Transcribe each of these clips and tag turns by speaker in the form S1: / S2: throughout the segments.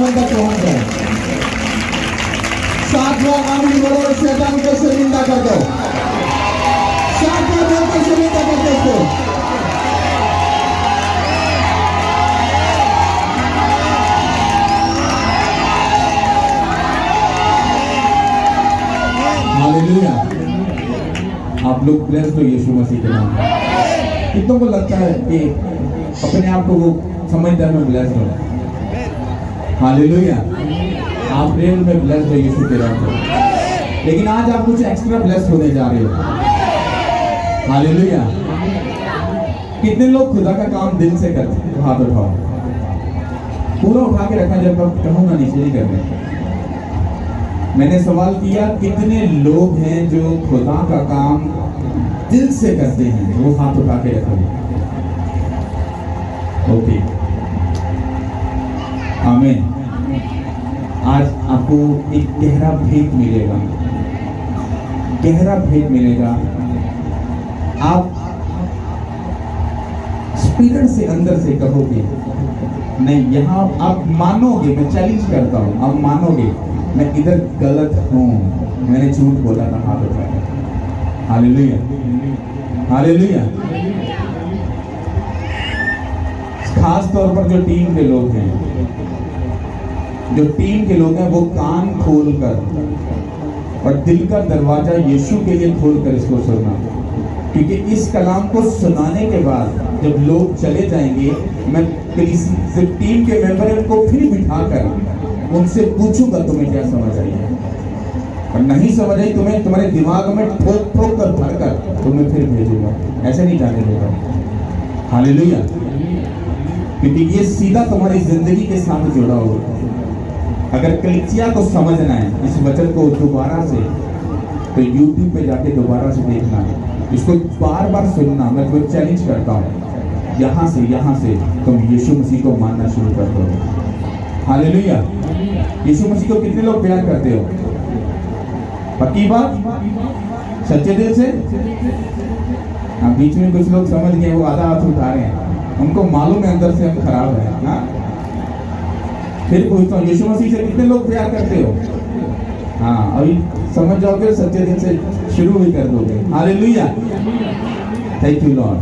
S1: Level तक पहुंच जाए। साथ में आगे बढ़ो और शैतान को शर्मिंदा कर दो। साथ में बोलकर शर्मिंदा कर दो उसको। हालेलुया। आप लोग ब्लेस्ड हो यीशु मसीह के नाम में। कितनों को लगता है कि अपने आप को वो समझता है मैं ब्लेस्ड हूँ? हालेलुया। आप रियल में ब्लेस्ड हो यीशु के नाम में। लेकिन आज आप कुछ एक्स्ट्रा ब्लेस्ड होने जा रहे हो। हालेलुया। कितने लोग खुदा का काम दिल से करते हैं? हाथ उठाओ, पूरा उठा के रखा। जब आप कहूँगा नीचे नहीं करने। मैंने सवाल किया कितने लोग हैं जो खुदा का काम दिल से करते हैं? वो हाथ उठा के रखो। ओके, आमीन। आज आपको एक गहरा भेद मिलेगा, गहरा भेद मिलेगा। आप स्पिरिट से अंदर से कहोगे नहीं, यहाँ आप मानोगे। मैं चैलेंज करता हूँ, आप मानोगे मैं इधर गलत हूँ, मैंने झूठ बोला था। हाथ उठाया। Hallelujah, hallelujah. खास तौर पर जो टीम के लोग हैं, वो कान खोलकर और दिल का दरवाजा यीशु के लिए खोलकर इसको सुनना। क्योंकि इस कलाम को सुनाने के बाद जब लोग चले जाएंगे, मैं किसी टीम के मेंबर को फिर बिठाकर उनसे पूछूंगा तुम्हें क्या समझ आई है, और नहीं समझ आई तुम्हें तुम्हारे दिमाग में ठोक ठोक कर भरकर तुम्हें फिर भेजूंगा। ऐसे नहीं जाने देगा। हालेलुया। क्योंकि ये सीधा तुम्हारी जिंदगी के साथ जुड़ा हुआ है। अगर कलीसिया को समझना है, इस वचन को दोबारा से, तो यूट्यूब पे जाके दोबारा से देखना है, इसको बार बार सुनना। मैं तुम्हें चैलेंज करता हूँ, यहाँ से तुम यीशु मसीह को मानना शुरू कर दो। हालेलुया। यीशु मसीह को कितने लोग प्यार करते हो? पक्की बात, सच्चे दिल से? हाँ, बीच में कुछ लोग समझ गए, वो आधा हाथ उठा रहे हैं, उनको मालूम है अंदर से हम खराब है ना। फिर पूछता हूँ, यीशु मसीह से कितने लोग प्यार करते हो? हाँ, अभी समझ जाओगे, सच्चे दिल से शुरू भी कर दोगे। हालेलुया। Thank you Lord.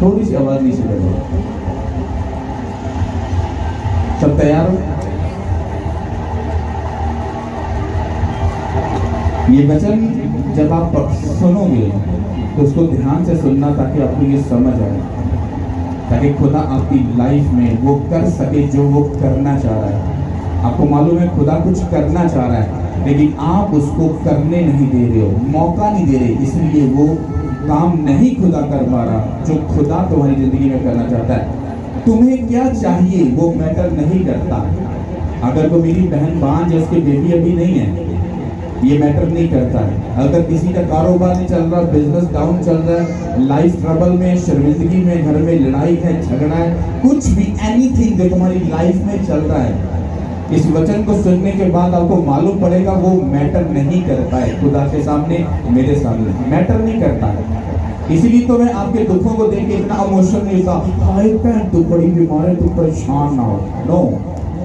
S1: थोड़ी सी आवाज नीचे करो। सब तैयार हो? ये वचन जब आप सुनोगे तो उसको ध्यान से सुनना, ताकि आपको ये समझ आए, ताकि खुदा आपकी लाइफ में वो कर सके जो वो करना चाह रहा है। आपको मालूम है खुदा कुछ करना चाह रहा है, लेकिन आप उसको करने नहीं दे रहे हो, मौका नहीं दे रहे, इसलिए वो काम नहीं खुदा कर पा रहा जो खुदा तुम्हारी जिंदगी में करना चाहता है। तुम्हें क्या चाहिए वो मैटर नहीं करता। अगर कोई मेरी बहन बांझ है, उसके बेबी अभी नहीं है, ये मैटर नहीं करता है। अगर किसी का कारोबार नहीं चल रहा, बिजनेस डाउन चल रहा है, लाइफ ट्रबल में, शर्मिंदगी में, घर में लड़ाई है, झगड़ा है, कुछ भी एनीथिंग जो तुम्हारी लाइफ में चल रहा है, इस वचन को सुनने के बाद आपको मालूम पड़ेगा वो मैटर नहीं करता है। खुदा के सामने, मेरे सामने मैटर नहीं करता है। इसीलिए तो मैं आपके दुखों को देख के इतना इमोशन नहीं होता, हाय बहन तू बड़ी बीमार है, तू परेशान ना हो। नो,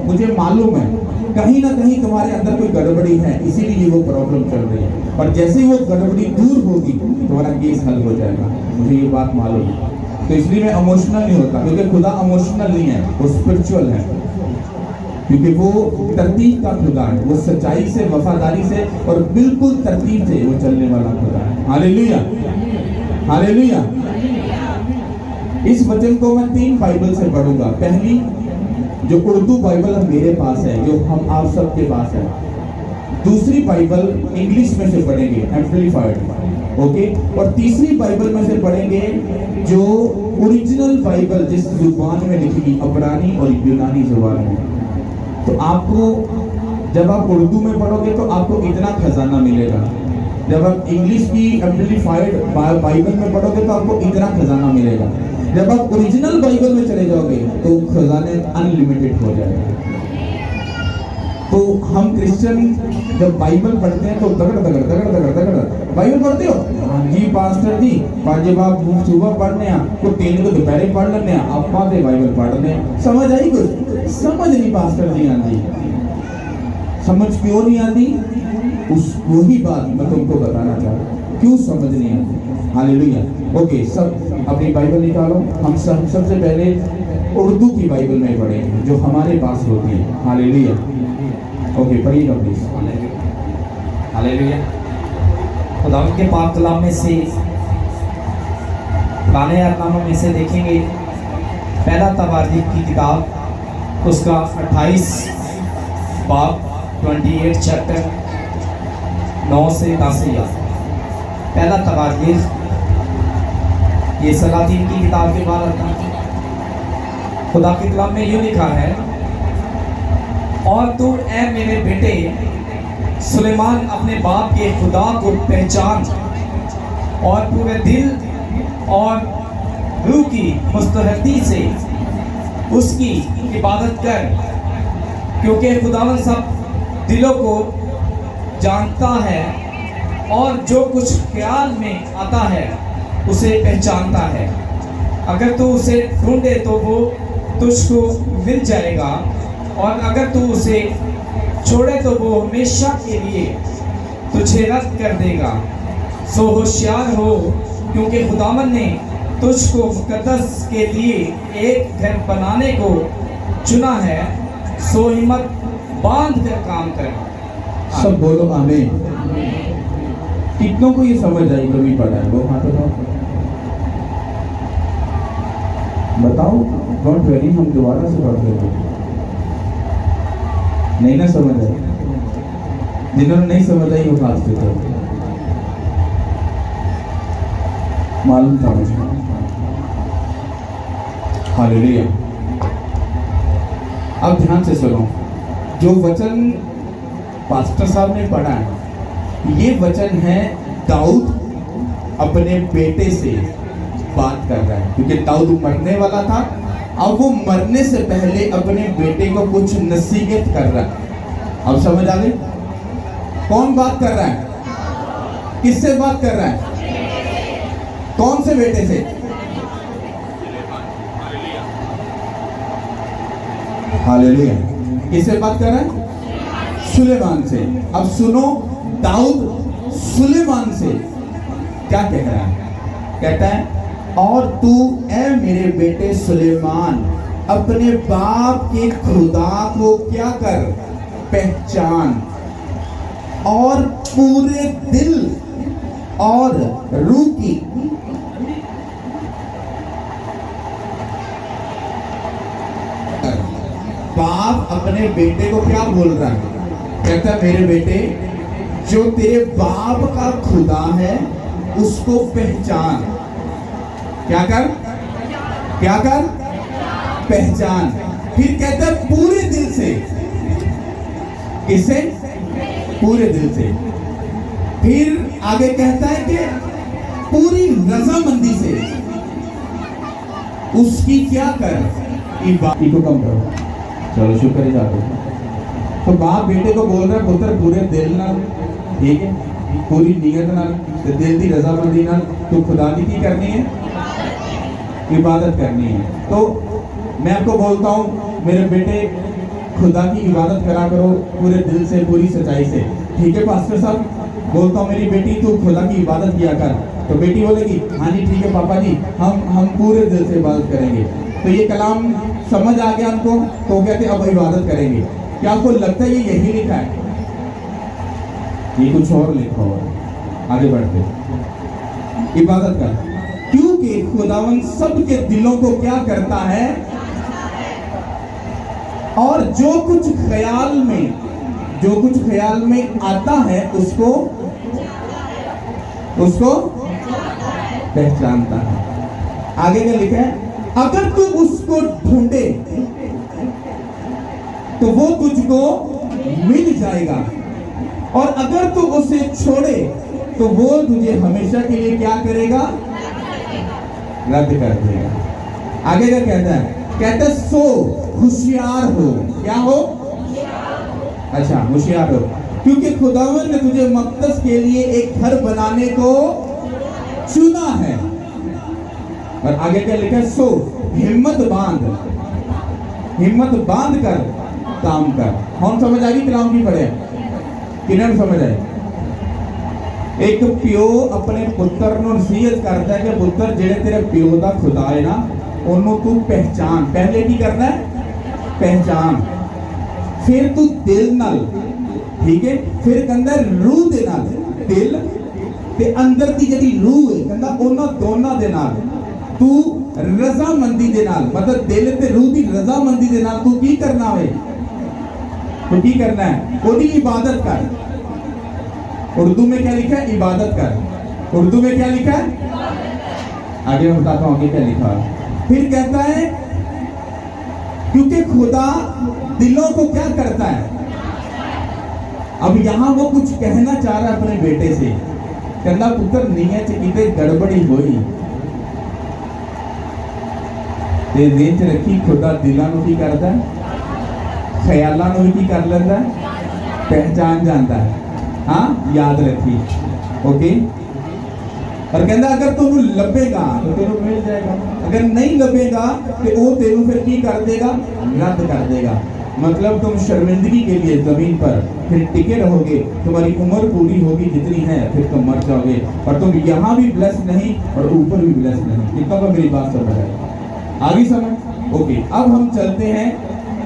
S1: मुझे मालूम है कहीं ना कहीं तुम्हारे अंदर कोई गड़बड़ी है, इसीलिए वो प्रॉब्लम चल रही है। और जैसे ही वो गड़बड़ी दूर होगी, तुम्हारा केस हल हो जाएगा। मुझे ये बात मालूम है, तो इसलिए मैं इमोशनल नहीं होता। क्योंकि खुदा इमोशनल नहीं है, वो स्पिरिचुअल है। क्योंकि वो तरतीब का खुदा है, वो सच्चाई से, वफादारी से और बिल्कुल तरतीब से वो चलने वाला खुदा है। Hallelujah, hallelujah. इस वचन को मैं 3 बाइबल से पढ़ूंगा। पहली जो उर्दू बाइबल मेरे पास है, जो हम आप सबके पास है। दूसरी बाइबल इंग्लिश में से पढ़ेंगे, एम्प्लीफाइड, ओके। और तीसरी बाइबल में से पढ़ेंगे जो ओरिजिनल बाइबल, जिस जुबान में लिखी, अब्रानी और यूनानी जुबान में। तो आपको जब आप उर्दू में पढ़ोगे तो आपको इतना खजाना मिलेगा, जब आप इंग्लिश की एम्प्लीफाइड बाइबल में पढ़ोगे तो आपको इतना खजाना मिलेगा, जब आप ओरिजिनल बाइबल में चले जाओगे तो खजाने अनलिमिटेड हो जाएगा। तो हम क्रिश्चियन जब बाइबल पढ़ते हैं तो दगड़ दगड़ दगड़ दगड़ दगड़ बाइबल पढ़ते हो, हाँ जी पास्टर जी, पांच बाप सुबह पढ़ने को 3 को दोपहर पढ़ लेने अपा ते बाइबल पढ़ने। समझ आई कुछ? समझ नहीं पास्टर जी आती। समझ क्यों नहीं आती? उस वही बात मैं तुमको बताना चाह रहा हूँ, क्यों समझ नहीं आती। हालेलुया। ओके, सब अपनी बाइबल निकालो। हम सबसे पहले उर्दू की बाइबल में पढ़ेंगे जो हमारे पास होती है। हालेलुया। ओके, पढ़िएगा प्लीज।
S2: हालेलुया। खुदा के पाक कलाम में से पुराने अहदनामा में से देखेंगे पहला तवारीख की किताब उसका 28 बाब 28 चैप्टर 9 से 10 याद। पहला तवारीख ये सलातीन की किताब के बाद आता है। खुदा के कलाम में यूँ लिखा है, और तू ऐ मेरे बेटे सुलेमान अपने बाप के खुदा को पहचान और पूरे दिल और रूह की मुस्तहदी से उसकी इबादत कर, क्योंकि खुदावन सब दिलों को जानता है और जो कुछ ख्याल में आता है उसे पहचानता है। अगर तू उसे ढूंढे तो वो तुझको मिल जाएगा, और अगर तू उसे छोड़े तो वो हमेशा के लिए तुझे रद्द कर देगा। सो होशियार हो, क्योंकि खुदावन ने तुझको मुकद्दस के लिए एक घर बनाने को चुना है। सो हिम्मत बांध कर काम कर।
S1: सब बोलो आमीन। कितनों को ये समझ आई? कभी पढ़ा है वो हाथ उठाओ, बताओ। डोंट वरी, हम दोबारा से पढ़ लेंगे। नहीं ना समझ आई? जिन्होंने नहीं समझ आई वो हाथ उठाओ। मालूम था मुझे। हालेलुया। अब ध्यान से सुनो, जो वचन पास्टर साहब ने पढ़ा है ये वचन है दाऊद अपने बेटे से बात कर रहा है, क्योंकि दाऊद मरने वाला था। अब वो मरने से पहले अपने बेटे को कुछ नसीहत कर रहा है। अब समझ आ गई? कौन बात कर रहा है? किससे बात कर रहा है? कौन से बेटे से? हालेलुया। किससे बात कर रहा है? सुलेमान से। अब सुनो, दाऊद सुलेमान से क्या कह रहा है? कहता है, और तू ऐ मेरे बेटे सुलेमान अपने बाप के खुदा को क्या कर? पहचान, और पूरे दिल और रूह की बाप अपने बेटे को क्या बोल रहा है? कहता है, मेरे बेटे जो तेरे बाप का खुदा है उसको पहचान। क्या कर? क्या कर? पहचान। फिर कहता है पूरे दिल से। किससे? पूरे दिल से। फिर आगे कहता है कि पूरी रजामंदी से उसकी क्या कर? इको कम करो। चलो शुक्र है जाते। तो बाप बेटे को बोल रहा है, पुत्र पूरे दिल ना, ठीक है, पूरी नीयत ना, दिल की रजामंदी ना तो खुदा की करनी है, इबादत करनी है। तो मैं आपको बोलता हूँ मेरे बेटे, खुदा की इबादत करा करो पूरे दिल से, पूरी सच्चाई से। ठीक है पास्टर साहब? बोलता हूँ मेरी बेटी तू खुदा की इबादत किया कर। तो बेटी बोलेगी हाँ जी ठीक है पापा जी, हम पूरे दिल से इबादत करेंगे। तो ये कलाम समझ आ गया हमको, तो कहते अब इबादत करेंगे। क्या आपको लगता है ये यही लिखा है? ये कुछ और लिखा हुआ। आगे बढ़ते। इबादत कर, क्योंकि खुदावन सबके दिलों को क्या करता है, और जो कुछ ख्याल में आता है उसको पहचानता है। आगे क्या लिखा है? अगर तू उसको ढूंढे तो वो तुझको मिल जाएगा, और अगर तू उसे छोड़े तो वो तुझे हमेशा के लिए क्या करेगा? रद्द कर देगा। आगे क्या कहता है? कहता है सो होशियार हो। क्या हो? अच्छा होशियार हो, क्योंकि खुदावन ने तुझे मकदस के लिए एक घर बनाने को चुना है। और आगे क्या लिखा है, सो हिम्मत बांध कर काम कर। कौन समझ आ गई कलाम की पढ़े किन्हें समझ आए? एक प्यो अपने पुत्र ਨੂੰ नसीहत करता है कि पुत्र जेड़े तेरे प्यो ਦਾ खुदा है ना ਉਹਨੂੰ तू पहचान। पहले की करना है, पहचान, फिर तू दिल नाल, ठीक है, फिर कहंदा रूह दे नाल, दिल ते अंदर दी जेड़ी रूह है कहंदा ਉਹਨਾਂ ਦੋਨਾਂ ਦੇ ਨਾਲ तू रजामंदी दे नाल, मतलब दिल ते रूह दी रजामंदी दे नाल तू की करना है, तो की करना है, ओदी इबादत कर। उर्दू में क्या लिखा है, इबादत कर। उर्दू में क्या लिखा है, आगे मैं बताता हूँ आगे क्या लिखा है। फिर कहता है क्योंकि खुदा दिलों को क्या करता है। अब यहां वो कुछ कहना चाह रहा है अपने बेटे से, कहना पुत्र नीयत किते गड़बड़ी होई ते दिल च रखी, खुदा दिलों को की करता है, ख्यालों को भी कर लेता है, पहचान जाता है। हाँ याद रखी, ओके। और कहता अगर तुम लभेगा तो तेन मिल जाएगा, अगर नहीं लभेगा तो वो तेन फिर की कर देगा, रद्द कर देगा। मतलब तुम शर्मिंदगी के लिए जमीन पर फिर टिके रहोगे, तुम्हारी उम्र पूरी होगी जितनी है, फिर तुम मर जाओगे और तुम यहाँ भी ब्लेस नहीं और ऊपर भी ब्लेस नहीं। कितना को मेरी बात समझ आए, आगे समझ, ओके। अब हम चलते हैं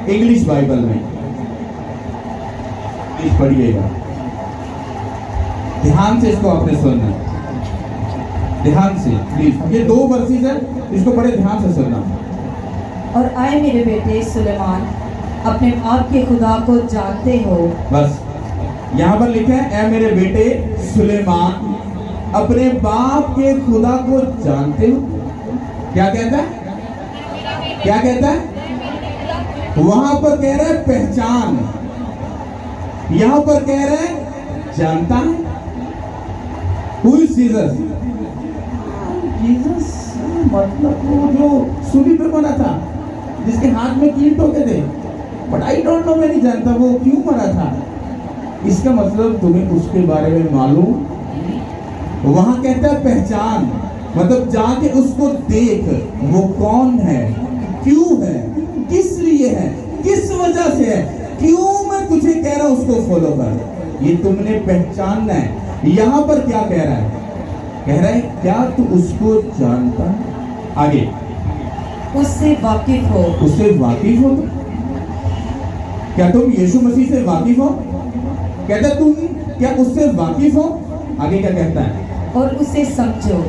S1: इंग्लिश बाइबल में, पढ़िएगा ध्यान से, इसको आपने सुनना ध्यान से प्लीज। ये 2 वर्सेस है, इसको बड़े ध्यान से सुनना।
S3: और आए मेरे बेटे सुलेमान, अपने बाप के खुदा को जानते हो।
S1: बस यहाँ पर लिखा है, ऐ मेरे बेटे सुलेमान, अपने बाप के खुदा को जानते हो। क्या कहता है, क्या कहता है? वहां पर कह रहा है पहचान, यहां पर कह रहा है जानता है। Who is Jesus? जीसस मतलब वो जो सूली पे मरा था, जिसके हाथ में कील ठोके थे, बट आई डोंट नो, मैं नहीं जानता वो क्यों मरा था। इसका मतलब तुम्हें उसके बारे में मालूम। वहां कहता है पहचान, मतलब जाके उसको देख, वो कौन है, क्यों है, किस लिए है, किस वजह से है, क्यों मैं तुझे कह रहा हूं उसको फॉलो कर, ये तुमने पहचानना है। यहां पर क्या कह रहा है, कह रहा है क्या तू उसको जानता है। आगे
S3: उससे वाकिफ हो।
S1: उससे वाकिफ हो, क्या तुम यीशु मसीह से वाकिफ हो? कहता तुम क्या उससे वाकिफ हो? आगे क्या कहता है,
S3: और उसे समझो,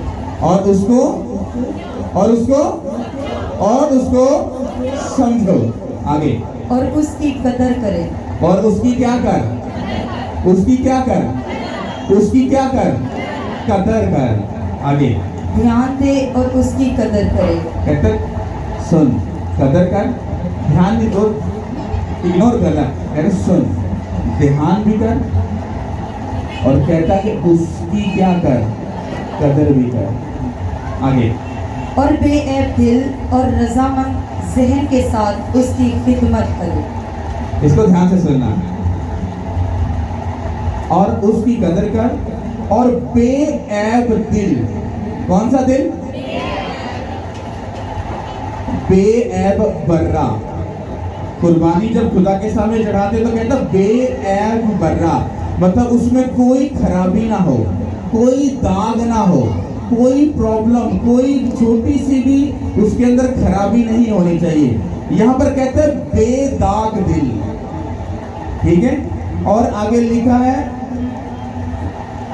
S1: और उसको और उसको और उसको समझो। आगे
S3: और उसकी कदर करे।
S1: और उसकी क्या कर, उसकी क्या कर, उसकी क्या कर, कदर कर। आगे
S3: ध्यान दे और उसकी कदर करे।
S1: कहता सुन, कदर कर, ध्यान भी दो, इग्नोर करना, कहता सुन, ध्यान भी कर, और कहता कि उसकी क्या कर, कदर भी कर। आगे
S3: और बेऐब दिल और रजामंद जहन के साथ उसकी खिदमत करे।
S1: इसको ध्यान से सुनना। और उसकी कदर कर, और बेऐब दिल, कौन सा दिल, बेऐब बर्रा। कुर्बानी जब खुदा के सामने चढ़ाते तो कहता बेऐब बर्रा, मतलब उसमें कोई खराबी ना हो, कोई दाग ना हो, कोई प्रॉब्लम, कोई छोटी सी भी उसके अंदर खराबी नहीं होनी चाहिए। यहां पर कहते हैं बेदाग दिल, ठीक है। और आगे लिखा है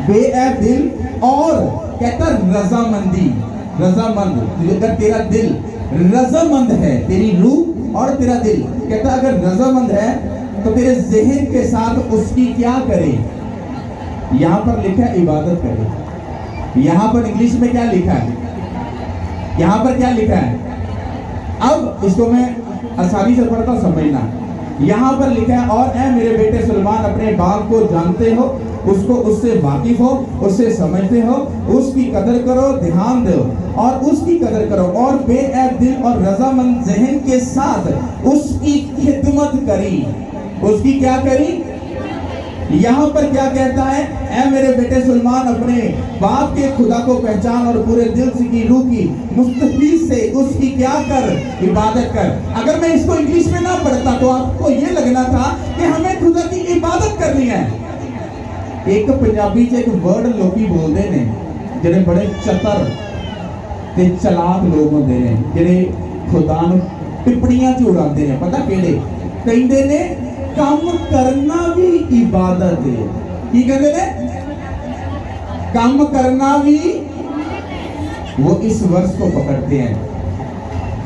S1: बेऐब दिल, और कहता रजामंदी, रजामंद। अगर तेरा दिल रजामंद है, तेरी रूह और तेरा दिल, कहता अगर रजामंद है तो तेरे जहन के साथ उसकी क्या करे। यहां पर लिखा है इबादत करे। यहां पर इंग्लिश में क्या लिखा है, यहां पर क्या लिखा है, अब इसको मैं आसानी से पढ़ता हूं, समझना। यहां पर लिखा है और ऐ मेरे बेटे सुलेमान, अपने बाप को जानते हो, उसको उससे वाकिफ हो, उससे समझते हो, उसकी कदर करो, ध्यान दो और उसकी कदर करो, और बेऐब दिल और रजामंद जहन के साथ उसकी खिदमत करी। उसकी क्या करी? यहाँ पर क्या कहता है? ऐ मेरे बेटे सुलेमान, अपने बाप के खुदा को पहचान और पूरे दिल से की, रूह की, मुस्तफी से उसकी क्या कर? इबादत कर। अगर मैं इसको इंग्लिश में ना पढ़ता तो आपको ये लगना था कि हमें खुदा की इबादत करनी है। एक पंजाबी च एक वर्ड लोग बोलते ने जिहड़े बड़े चतर ते चलाक लोग होंदे ने, जिहड़े खुदा नूं टिप्पणियां च उड़ाते हैं। पता केड़े? कहंदे ने काम करना भी इबादत है। की कहते ने? काम करना भी। वो इस वर्ष को पकड़ते हैं।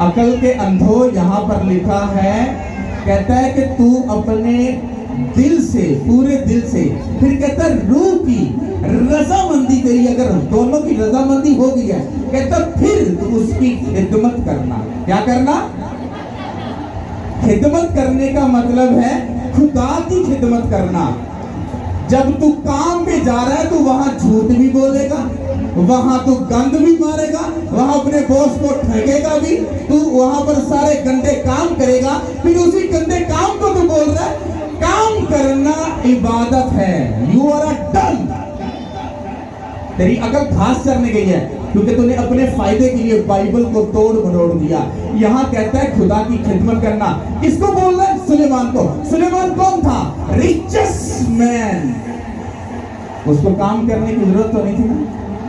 S1: अकल के अंधो, यहाँ पर लिखा है, कहता है कि तू अपने दिल से, पूरे दिल से, फिर कहता है रूह की रजामंदी तेरी, अगर दोनों की रजामंदी हो गई है, कहता फिर तू उसकी खिदमत करना। क्या करना? खिदमत करने का मतलब है खुदा की खिदमत करना। जब तू काम पे जा रहा है तो वहां झूठ भी बोलेगा, वहां तू गंद भी मारेगा, वहां अपने बॉस को ठगेगा भी, तू वहां पर सारे गंदे काम करेगा, फिर उसी गंदे काम को तू बोल रहा है काम करना इबादत है। You are a done. तेरी अकल घास चरने गई है क्योंकि तूने अपने फायदे के लिए बाइबल को तोड़ मरोड़ दिया। यहाँ कहता है खुदा की खिदमत करना। किसको बोल रहा है? सुलेमान को। सुलेमान कौन था? Richest man. उसको काम करने की जरूरत तो नहीं थी ना?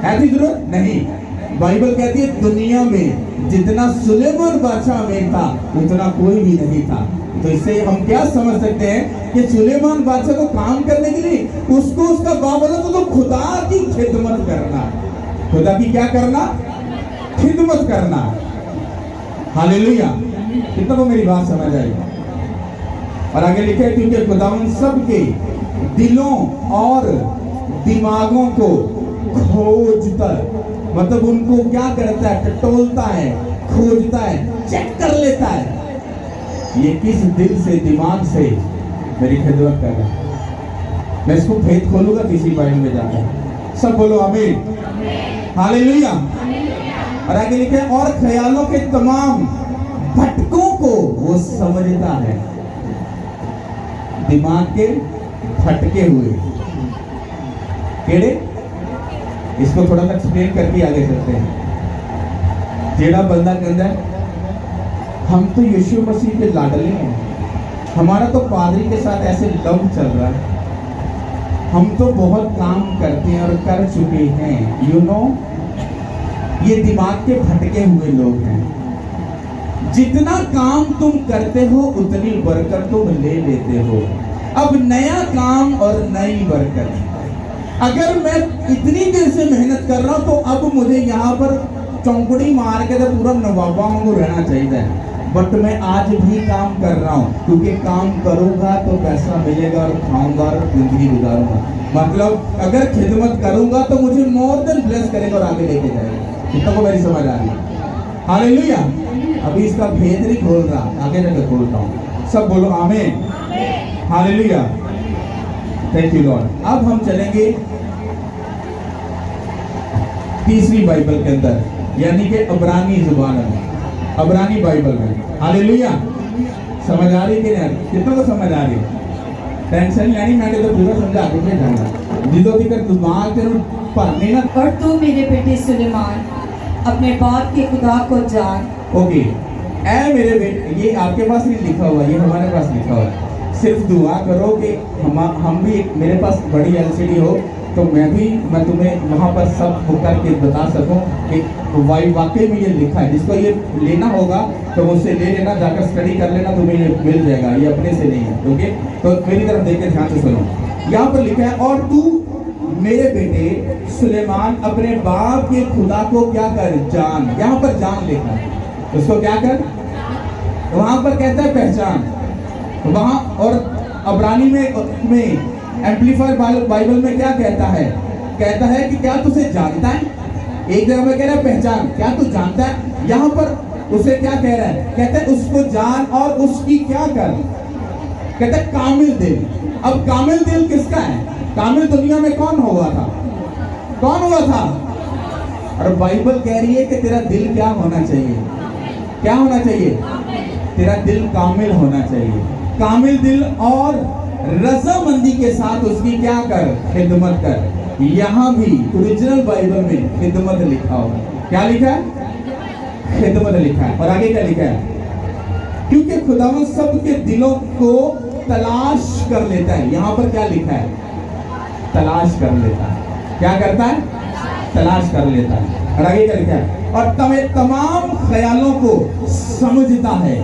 S1: है थी जरूरत? नहीं। बाइबल कहती है दुनिया में जितना सुलेमान बादशाह में था उतना कोई भी नहीं था। तो इससे हम क्या समझ सकते हैं कि सुलेमान बादशाह को काम करने के लिए उसको उसका बाप बोला तो खुदा की खिदमत करना। खुदा की क्या करना? खिदमत करना। हालेलुया। कितना को मेरी बात समझ आई? और आगे लिखे क्योंकि खुदा उन सबके दिलों और दिमागों को खोजता, मतलब उनको क्या करता है? टटोलता है, खोजता है, चेक कर लेता है ये किस दिल से, दिमाग से मेरी खिदमत कर रहा है। मैं इसको भेद खोलूंगा किसी बाइबल में जाकर। सब बोलो आमीन, हालेलुया। और आगे लिखे और ख्यालों के तमाम भटकों को वो समझता है। दिमाग के भटके हुए केड़े? इसको थोड़ा सा एक्सप्लेन करके आगे चलते हैं। जेड़ा बंदा कहता है हम तो यीशु मसीह के लाडले हैं, हमारा तो पादरी के साथ ऐसे लव चल रहा है, हम तो बहुत काम करते हैं और कर चुके हैं, यू नो, ये दिमाग के भटके हुए लोग हैं। जितना काम तुम करते हो उतनी बरकत तुम ले लेते हो। अब नया काम और नई बरकत। अगर मैं इतनी देर से मेहनत कर रहा हूं तो अब मुझे यहाँ पर चौंकड़ी मार के तो पूरा नवाबा को रहना चाहिए, बट मैं आज भी काम कर रहा हूँ क्योंकि काम करूँगा तो पैसा मिलेगा और खाऊंगा और जिंदगी गुजारूंगा। मतलब अगर खिदमत करूँगा तो मुझे मोर देन ब्लेस करेगा और आगे लेके जाएगा। कितना को मेरी समझ आ रही है? हालेलुया। अभी इसका भेद नहीं खोल रहा, आगे जाकर खोलता हूँ। सब बोलो आमीन, हालेलुया। Thank you Lord. अब हम चलेंगे तीसरी बाइबल के अंदर, यानी कि अब्रानी जुबान में, अब्रानी बाइबल में। हालेलुया। समझ आ रही है कि नहीं? कितना को समझ आ रही है? टेंशन लेनी, मैंने तो पूरा समझा के भेजना। जिदो की कर दिमाग तेरे भरने ना।
S3: और तू मेरे बेटे सुलेमान अपने बाप के खुदा को जान।
S1: ओके, ऐ मेरे बेटे, ये आपके पास नहीं लिखा हुआ, ये हमारे पास लिखा हुआ है। सिर्फ दुआ करो कि हम भी, मेरे पास बड़ी एलसीडी हो तो मैं तुम्हें वहाँ पर सब होकर के बता सकूं कि वाकई में ये लिखा है। जिसको ये लेना होगा तो मुझसे ले लेना, जाकर स्टडी कर लेना, तुम्हें ये मिल जाएगा। ये अपने से नहीं है। ओके, तो मेरी तरफ देख के ध्यान से सुनो। यहाँ पर लिखा है और तू मेरे बेटे सुलेमान अपने बाप के खुदा को क्या कर? जान। यहाँ पर जान लिखा है, उसको क्या कर? वहाँ पर कहता है पहचान। वहाँ और अब्रानी में एम्पलीफायर बाइबल में क्या कहता है? कहता है कि क्या तुझे जानता है? एक जगह में कह रहा है पहचान, क्या तू जानता है? यहाँ पर उसे क्या कह रहा है? कहता है उसको जान और उसकी क्या कर? कहता है कामिल दिल। अब कामिल दिल किसका है? कामिल दुनिया में कौन हुआ था? कौन हुआ था? और बाइबल कह रही है कि तेरा दिल क्या होना चाहिए? क्या होना चाहिए? तेरा दिल कामिल होना चाहिए। कामिल दिल और रजामंदी के साथ उसकी क्या कर, खिदमत कर। यहाँ भी ओरिजिनल बाइबल में खिदमत लिखा हुआ है। क्या लिखा है? खिदमत लिखा है। और आगे क्या लिखा है? क्योंकि खुदावंद सबके दिलों को तलाश कर लेता है। यहाँ पर क्या लिखा है? तलाश कर लेता है। क्या करता है? तलाश कर लेता है। और आगे क्या लिखा है? और तमाम ख्यालों को समझता है।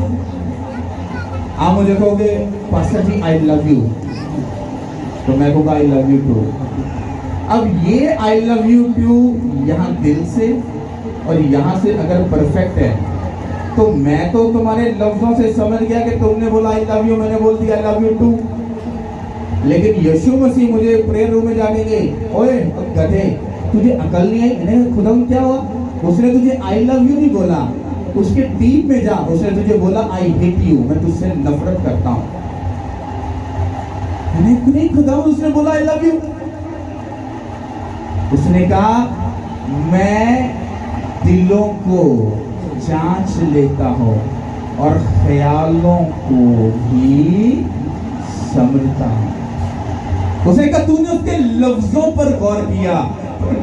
S1: आप मुझे कहोगे pastor ji I love you, तो मैं कहूँगा आई लव यू टू। अब ये आई लव यू टू यहाँ दिल से और यहाँ से अगर परफेक्ट है तो मैं तो तुम्हारे लफ्जों से समझ गया कि तुमने बोला आई लव यू, मैंने बोल दिया आई लव यू टू। लेकिन यीशु मसीह मुझे प्रेयर रूम में जाने गए, ओए गधे तुझे अकल नहीं आई? मैंने खुदा क्या हुआ? उसने तुझे आई लव यू नहीं बोला, उसके डीप में जा, उसने तुझे बोला आई हेट यू, मैं तुझसे नफरत करता हूं। मैंने नहीं खुदा, उसने बोला आई लव यू। उसने कहा मैं दिलों को जांच लेता हूं और ख्यालों को भी समझता हूं। उसने कहा तूने उसके लफ्जों पर गौर किया,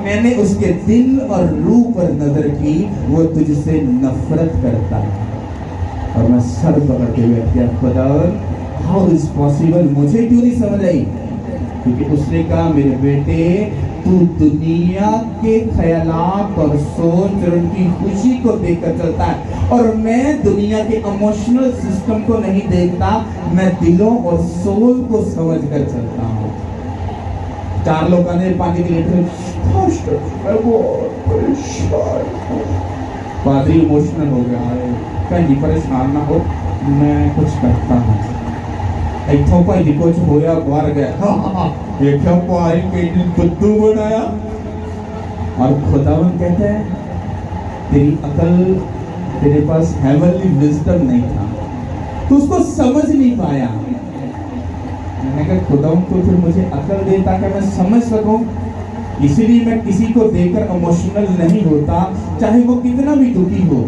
S1: मैंने उसके दिल और रूह पर नजर की, वो तुझसे नफरत करता है। और मैं सर पकड़ के बैठ गया, खुदा हाउ इज पॉसिबल? मुझे क्यों नहीं समझ आई? क्योंकि उसने कहा मेरे बेटे तू दुनिया के ख्यालात और सोच और उनकी खुशी को देखकर चलता है, और मैं दुनिया के इमोशनल सिस्टम को नहीं देखता, मैं दिलों और सोल को समझ कर चलता हूँ। 4 लोग ने पानी के लिए पादरी इमोशनल हो गया है, कहीं परेशान ना हो, मैं कुछ करता हूँ। इथों भाई कुछ होया बाहर गया, देखा पारी के दिन बुद्धू बनाया। और खुदावन कहता है तेरी अकल, तेरे पास हेवनली विजडम नहीं था, तू उसको समझ नहीं पाया। मैंने कहा खुदावन तो फिर मुझे अकल दे ताकि मैं समझ सकूं। इसीलिए मैं किसी को देखकर इमोशनल नहीं होता, चाहे वो कितना भी दुखी हो,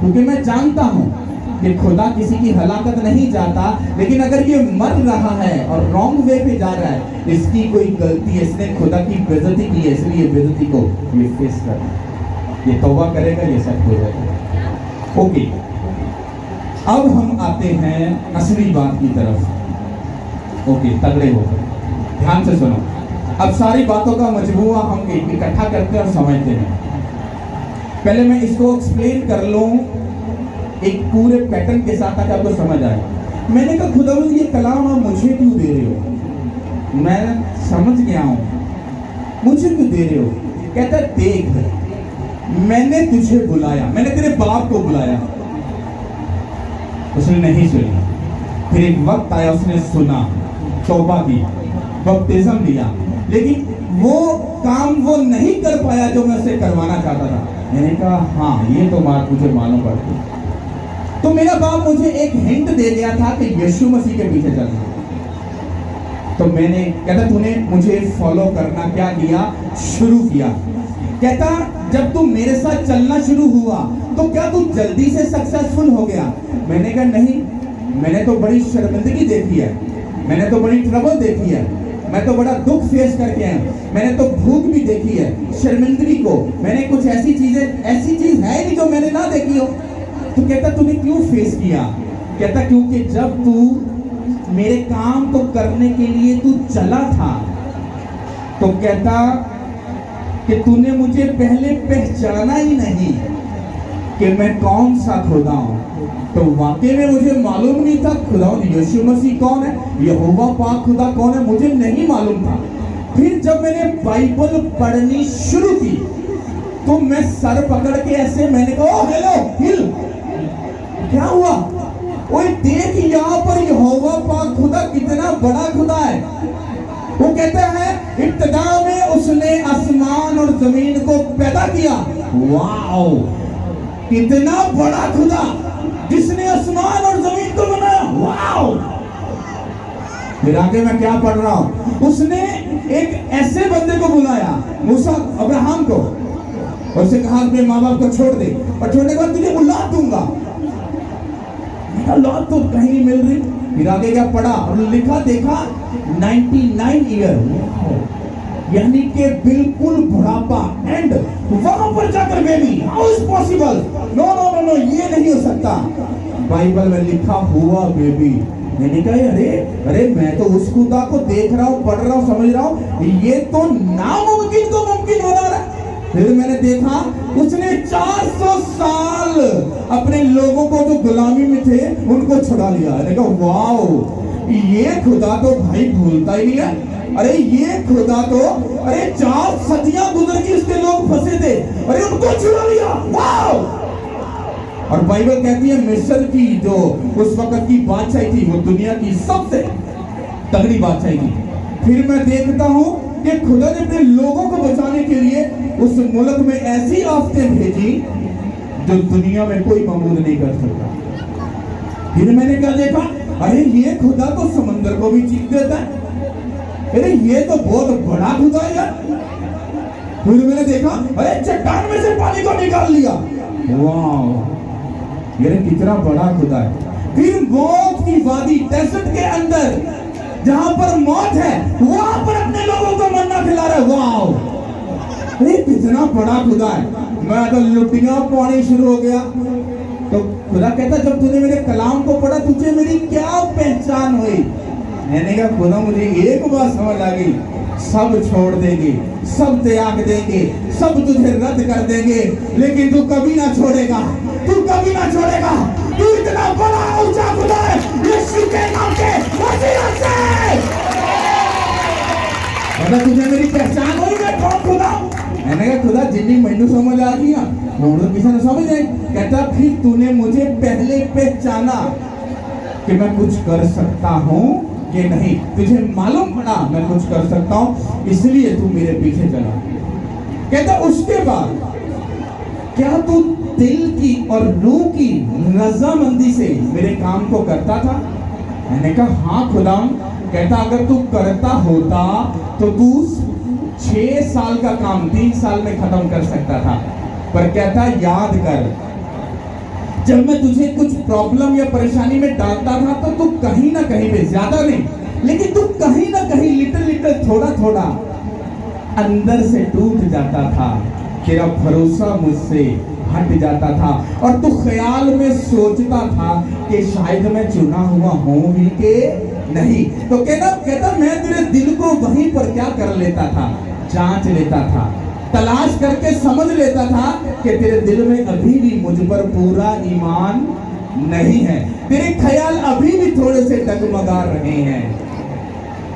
S1: क्योंकि मैं जानता हूं कि खुदा किसी की हलाकत नहीं चाहता। लेकिन अगर ये मर रहा है और रॉन्ग वे पे जा रहा है, इसकी कोई गलती है, इसने खुदा की बेइज्जती की है, इसलिए बेइज्जती को ये फेस करना, ये तौबा करेगा, ये सब हो जाएगा। ओके, अब हम आते हैं असली बात की तरफ। ओके, तगड़े हो गए, ध्यान से सुनो। अब सारी बातों का मजबूआ हम इकट्ठा करते हैं और समझते हैं। पहले मैं इसको एक्सप्लेन कर लूं एक पूरे पैटर्न के साथ ताकि आपको समझ आए। मैंने कहा खुदावंद ये कलाम आप मुझे क्यों दे रहे हो? मैं समझ गया हूं, मुझे क्यों दे रहे हो? कहता देख मैंने तुझे बुलाया, मैंने तेरे बाप को बुलाया, उसने नहीं सुनी। फिर एक वक्त आया, उसने सुना, तौबा की, बपतिस्म लिया, लेकिन वो काम वो नहीं कर पाया जो मैं उसे करवाना चाहता था। मैंने कहा हाँ ये तो बात मुझे मालूम पड़ती। तो मेरा बाप मुझे एक हिंट दे दिया था कि यीशु मसीह के पीछे चलना। तो मैंने कहता तूने मुझे फॉलो करना क्या किया? शुरू किया। कहता जब तू मेरे साथ चलना शुरू हुआ तो क्या तू जल्दी से सक्सेसफुल हो गया? मैंने कहा नहीं, मैंने तो बड़ी शर्मिंदगी देखी है, मैंने तो बड़ी ट्रबल देखी है, मैं तो बड़ा दुख फेस करके आया, मैंने तो भूख भी देखी है, शर्मिंदगी को, मैंने कुछ ऐसी चीजें, ऐसी चीज है नहीं जो मैंने ना देखी हो। तो कहता तूने क्यों फेस किया? कहता क्योंकि जब तू मेरे काम को करने के लिए तू चला था, तो कहता कि तूने मुझे पहले पहचाना ही नहीं कि मैं कौन सा खुदा हूं। तो वाकई में मुझे मालूम नहीं था खुदा यीशु मसीह कौन है, यहोवा पाक खुदा कौन है, मुझे नहीं मालूम था। फिर जब मैंने बाइबल पढ़नी शुरू की तो मैं सर पकड़ के ऐसे मैंने कहा ओ हेलो हिल, क्या हुआ? ओए देख यहाँ पर यहोवा पाक खुदा कितना बड़ा खुदा है। वो कहता है इब्तिदा में उसने आसमान और जमीन को पैदा किया। वाओ, कितना बड़ा खुदा जिसने आसमान और जमीन को बनाया। वाओ। फिर आगे मैं क्या पढ़ रहा हूं, उसने एक ऐसे बंदे को बुलाया, मूसा अब्राहम को, और उससे कहा अपने माँ बाप को छोड़ दे, और छोड़ने के बाद तुझे औलाद दूंगा। औलाद तो कहीं नहीं मिल रही। फिर आगे क्या पढ़ा और लिखा, देखा 99 ईयर, यानी कि बिल्कुल बुढ़ापा। एंड वहां पर जाकर baby, how is possible, no no no no, ये नहीं हो सकता। बाइबल में लिखा हुआ बेबी। मैंने कहा अरे अरे, मैं तो उस खुदा को देख रहा हूँ, पढ़ रहा हूँ, समझ रहा हूँ, ये तो नामुमकिन को मुमकिन बना रहा है। फिर मैंने देखा उसने 400 साल अपने लोगों को जो गुलामी में थे उनको छुड़ा लिया। मैंने कहा वाओ, ये खुदा तो भाई भूलता ही नहीं है। अरे ये खुदा तो, अरे 4 सदियां गुजर गई, उसके लोग फंसे थे, अरे उनको छुड़ा लिया, वाओ। और बाइबल कहती है मिस्र की जो उस वक्त की बादशाही थी, वो दुनिया की सबसे तगड़ी बादशाही थी। फिर मैं देखता हूं कि खुदा ने अपने लोगों को बचाने के लिए उस मुल्क में ऐसी आफतें भेजी जो दुनिया में कोई महमूद नहीं कर सकता। फिर मैंने क्या देखा, अरे ये खुदा तो समंदर को भी चीख देता है, अरे ये तो बहुत बड़ा खुदा है यार। फिर मैंने देखा, अरे चट्टान में से पानी को निकाल लिया, वाह, ये कितना बड़ा खुदा है। फिर मौत की वादी, डेजर्ट के अंदर जहां पर मौत है, वहां पर अपने लोगों को मन्ना खिला रहा है, वाह, अरे कितना बड़ा खुदा है। मैं तो लुटियां पानी शुरू हो गया। तो खुदा कहता, जब तूने मेरे कलाम को पढ़ा, तुझे मेरी क्या पहचान हुई? मैंने कहा खुदा, मुझे एक बात समझ आ गई, सब छोड़ देंगे, सब त्याग देंगे, सब तुझे रद्द कर देंगे, लेकिन तू कभी ना छोड़ेगा, तू कभी ना छोड़ेगा। तू इतना बड़ा ऊंचा खुदा है, यीशु के नाम के वसीले से। मतलब तुझे मेरी पहचान हुई, मैं कौन खुदा? मैंने कहा खुदा, जिन्नी मैनू समझ आ गई ना, वो किसी ने समझ नहीं। कहता फिर तूने मुझे पहले पहचाना कि मैं कुछ कर सकता हूँ कि नहीं, तुझे मालूम पड़ा मैं कुछ कर सकता हूँ, इसलिए तू मेरे पीछे चला। कहता उसके बाद क्या तू दिल की और रूह की रजामंदी से मेरे काम को करता था? मैंने कहा हाँ खुदा। कहता अगर तू करता होता तो तू 6 साल का काम 3 साल में खत्म कर सकता था, पर कहता याद कर, जब मैं तुझे कुछ प्रॉब्लम या परेशानी में डालता था तो तू कहीं ना कहीं पे, ज्यादा नहीं लेकिन तू कहीं ना कहीं लिटिल लिटिल, थोड़ा थोड़ा अंदर से टूट जाता था, तेरा भरोसा मुझसे हट जाता था और तू ख्याल में सोचता था कि शायद मैं चुना हुआ हूं भी के नहीं। तो कहता मैं तेरे दिल को वहीं पर क्या कर लेता था, जांच लेता था, तलाश करके समझ लेता था कि तेरे दिल में अभी भी मुझ पर पूरा ईमान नहीं है, तेरे ख्याल अभी भी थोड़े से डगमगा रहे हैं।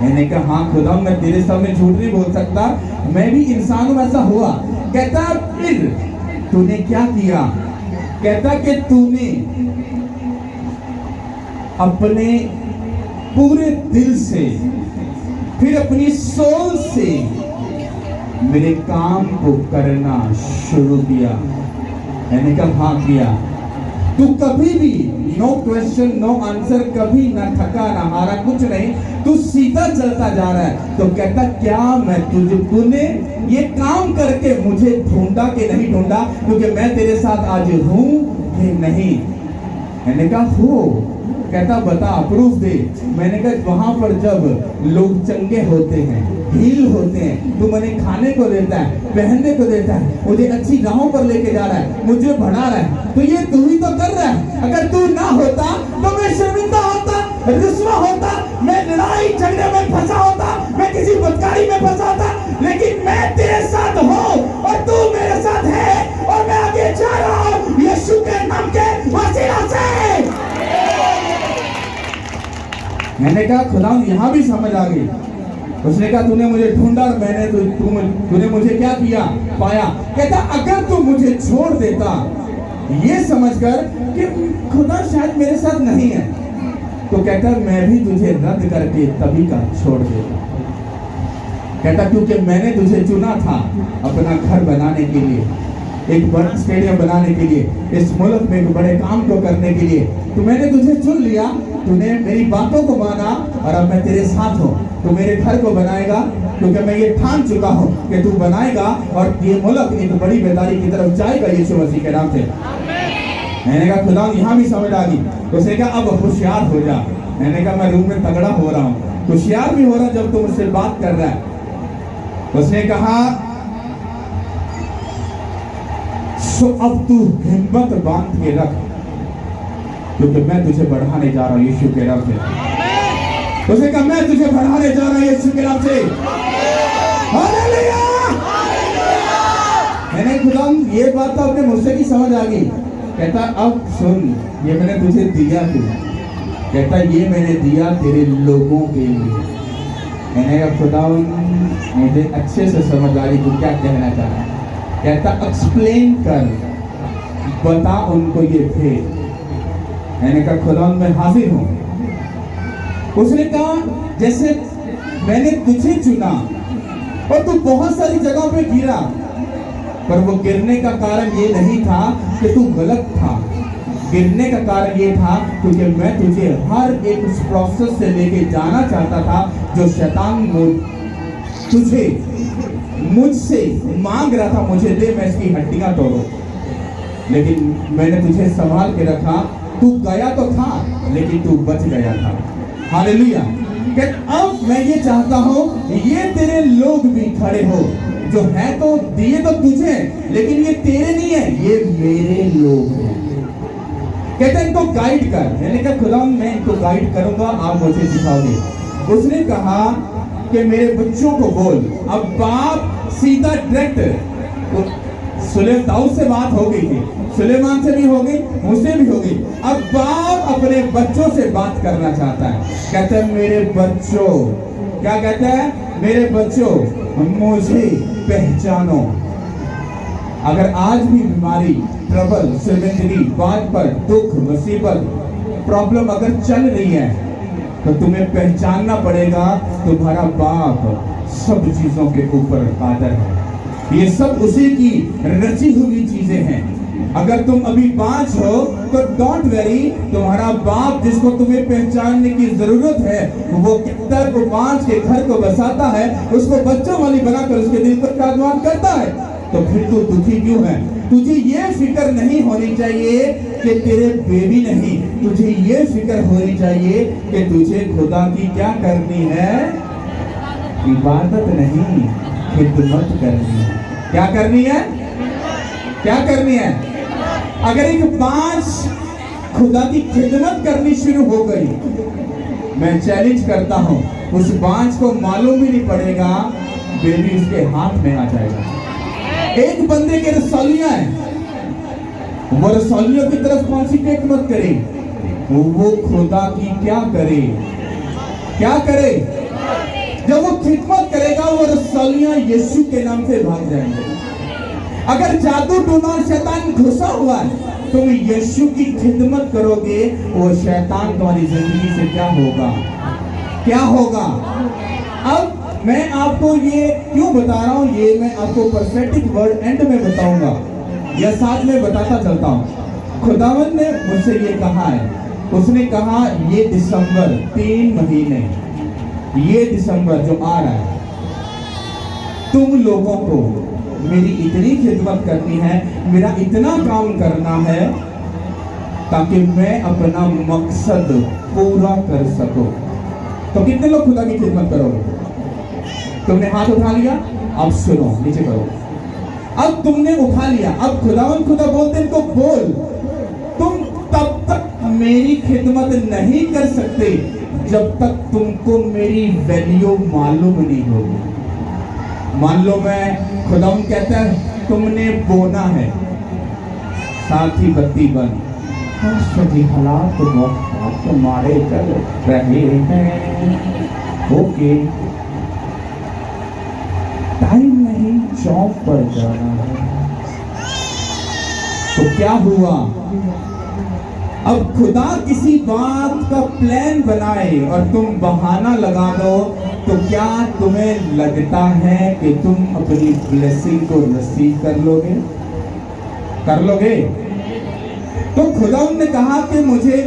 S1: मैंने कहा हाँ खुदा, मैं तेरे सामने झूठ नहीं बोल सकता, मैं भी इंसान हूं, ऐसा हुआ। कहता फिर तूने क्या किया? कहता कि तूने अपने पूरे दिल से, फिर अपनी सोल से मेरे काम को करना शुरू किया। मैंने कहा हाँ किया। तू कभी भी नो क्वेश्चन नो आंसर, कभी ना थका ना हारा, कुछ नहीं, तू सीधा चलता जा रहा है। तो कहता क्या मैं तूने ये काम करके मुझे ढूंढा कि नहीं ढूंढा, क्योंकि मैं तेरे साथ आज हूं कि नहीं? मैंने कहा हो। कहता बता, प्रूफ दे। मैंने कहा वहां पर जब लोग चंगे होते हैं, हील होते हैं, तू मैंने खाने को देता है, पहनने को देता है, मुझे अच्छी राहों पर लेके जा रहा है, मुझे बढ़ा रहा है, तो ये तू ही तो कर रहा है। अगर तू ना होता तो मैं शर्मिंदा होता, रुस्वा होता, मैं लड़ाई झगड़े में फंसा होता, मैं किसी बदकारी में फंसा होता, लेकिन मैं तेरे साथ हूँ और तू मेरे साथ है और मैं आगे जा रहा हूँ यीशु के नाम के वसीला से। मैंने कहा खुदा यहाँ भी समझ आ गई। उसने कहा तूने मुझे ढूंढा और मैंने तूने मुझे क्या किया, पाया। कहता अगर तू मुझे छोड़ देता ये समझकर कि खुदा शायद मेरे साथ नहीं है, तो कहता मैं भी तुझे रद्द करके तभी का छोड़ देता। कहता क्योंकि मैंने तुझे चुना था अपना घर बनाने के लिए, एक बड़ा स्टेडियम बनाने के लिए, इस मुल्क में एक बड़े काम को करने के लिए। तो मैंने तुझे चुन लिया, तूने मेरी बातों को माना और अब मैं तेरे साथ हूँ। तू मेरे घर को बनाएगा, क्योंकि मैं ये ठान चुका हूँ कि तू बनाएगा और ये मुल्क एक बड़ी बेदारी की तरफ जाएगा यीशु मसीह के नाम से। मैंने कहा खुदा यहाँ भी समझ आ गई। उसने कहा अब होशियार हो जा, मैंने कहा मैं रूम में तगड़ा हो रहा हूँ, होशियार भी हो रहा जब तुम मुझसे बात कर रहा है। उसने कहा सो अब तू हिम्मत बांध के रख, क्योंकि मैं तुझे बढ़ाने जा रहा हूँ यीशु के नाम से। उसने कहा मैं तुझे बढ़ाने जा रहा हूँ यीशु के नाम से। हालेलुया। मैंने खुदा ये बात तो अपने मुझसे की समझ आ गई। कहता अब सुन, ये मैंने तुझे दिया क्यों? कहता ये मैंने दिया तेरे लोगों के लिए। मैंने कहा खुदा मुझे अच्छे से समझ आ रही तू क्या कहना चाह रहा है। कहता एक्सप्लेन कर, बता उनको ये थे। मैंने कहा खुदा मैं हाजिर हूं। उसने कहा जैसे मैंने तुझे चुना और तू बहुत सारी जगहों पे गिरा, पर वो गिरने का कारण ये नहीं था कि तू गलत था। गिरने का कारण ये था क्योंकि मैं तुझे हर एक उस प्रोसेस से लेके जाना चाहता था जो शैतान तुझे मुझसे मांग रहा था, मुझे दे मैं इसकी हड्डियां तोड़ूं। लेकिन मैंने तुझे संभाल के रखा। तू गया तो था लेकिन तू बच गया था। हालेलुया। अब मैं ये चाहता हूं ये तेरे लोग भी खड़े हो जो है तो दिए तो तुझे, लेकिन ये तेरे नहीं है, ये मेरे लोग हैं। कहते हैं इनको गाइड कर। मैंने कहा खुदा मैं इनको गाइड करूंगा, आप मुझे सिखाओगे। उसने कहा कि मेरे बच्चों को बोल। अब बाप सीधा डायरेक्ट दाऊद से बात हो गई थी, सुलेमान से भी हो गई, मुझसे भी हो गई। अब बाप अपने बच्चों से बात करना चाहता है। कहते हैं मेरे बच्चों, क्या कहते हैं? मेरे बच्चों मुझे पहचानो। अगर आज भी बीमारी, ट्रबल, जिंदगी, बात पर दुख, मुसीबत, प्रॉब्लम अगर चल रही है तो तुम्हें पहचानना पड़ेगा तुम्हारा बाप सब चीजों के ऊपर कादर है। ये सब उसी की रची हुई चीजें हैं। अगर तुम अभी बांझ हो तो डोंट वेरी, तुम्हारा बाप जिसको तुम्हें पहचानने की जरूरत है वो किधर को बांझ के घर को बसाता है, उसको बच्चों वाली बनाकर उसके दिल पर कादमान करता है। तो फिर तू दुखी क्यों है? तुझे ये फिक्र नहीं होनी चाहिए कि तेरे बेबी नहीं, तुझे ये फिक्र होनी चाहिए कि तुझे खुदा की क्या करनी है? इबादत नहीं, खिदमत करनी है। क्या करनी है? क्या करनी है? अगर एक बांझ खुदा की खिदमत करनी शुरू हो गई, मैं चैलेंज करता हूं उस बांझ को मालूम भी नहीं पड़ेगा बेबी उसके हाथ में आ जाएगा। एक बंदे के रसौलियां हैं, वो रसौलियों की तरफ कॉन्सेंट्रेट मत करे, वो खुदा की क्या करे? क्या करे? जब वो खिदमत करेगा वो रसौलियां यीशु के नाम से भाग जाएंगे। अगर जादू टोना और शैतान घुसा हुआ है, तुम यीशु की खिदमत करोगे, वो शैतान तुम्हारी जिंदगी से क्या होगा? क्या होगा? अब मैं आपको ये क्यों बता रहा हूं, ये मैं आपको प्रोफेटिक वर्ड एंड में बताऊंगा या साथ में बताता चलता हूं। खुदावंद ने मुझसे ये कहा है, उसने कहा ये दिसंबर 3 महीने, ये दिसंबर जो आ रहा है, तुम लोगों को मेरी इतनी खिदमत करनी है, मेरा इतना काम करना है ताकि मैं अपना मकसद पूरा कर सकूं। तो कितने लोग खुदा की खिदमत करोगे? तुमने हाथ उठा लिया, अब सुनो, नीचे करो। अब तुमने उठा लिया, अब खुदा बोलते इनको बोल, तुम तब तक मेरी खिदमत नहीं कर सकते जब तक तुमको मेरी वैल्यू मालूम नहीं होगी। मान लो मैं खुदावन कहता है तुमने बोना है, साथ ही बत्ती बंद, सभी हालात तुम्हारे चल रहे हैं, ओके, टाइम नहीं, जॉब पर जाना है। तो क्या हुआ? अब खुदा किसी बात का प्लान बनाए और तुम बहाना लगा दो, तो क्या तुम्हें लगता है कि तुम अपनी ब्लेसिंग को रिसीव कर लोगे? कर लोगे? तो खुदा ने कहा कि मुझे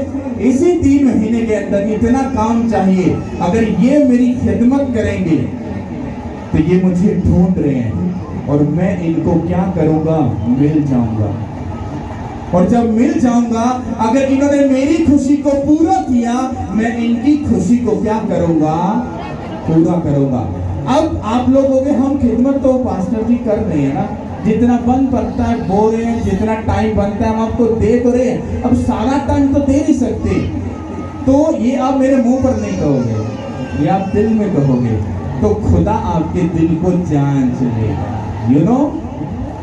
S1: इसी 3 महीने के अंदर इतना काम चाहिए, अगर ये मेरी खिदमत करेंगे तो ये मुझे ढूंढ रहे हैं और मैं इनको क्या करूंगा? मिल जाऊंगा। और जब मिल जाऊंगा, अगर इन्होंने मेरी खुशी को पूरा किया, मैं इनकी खुशी को क्या करूंगा, पूरा करूंगा। अब आप लोग हो गए, हम खिदमत तो पास्टर जी कर रहे हैं ना, जितना बन पड़ता है बो रहे हैं, जितना टाइम बनता है हम आपको दे तो रहे हैं, अब सारा टाइम तो दे नहीं सकते, तो ये आप मेरे मुंह पर नहीं कहोगे, ये आप दिल में कहोगे, तो खुदा आपके दिल को जांच लेगा, यू नो।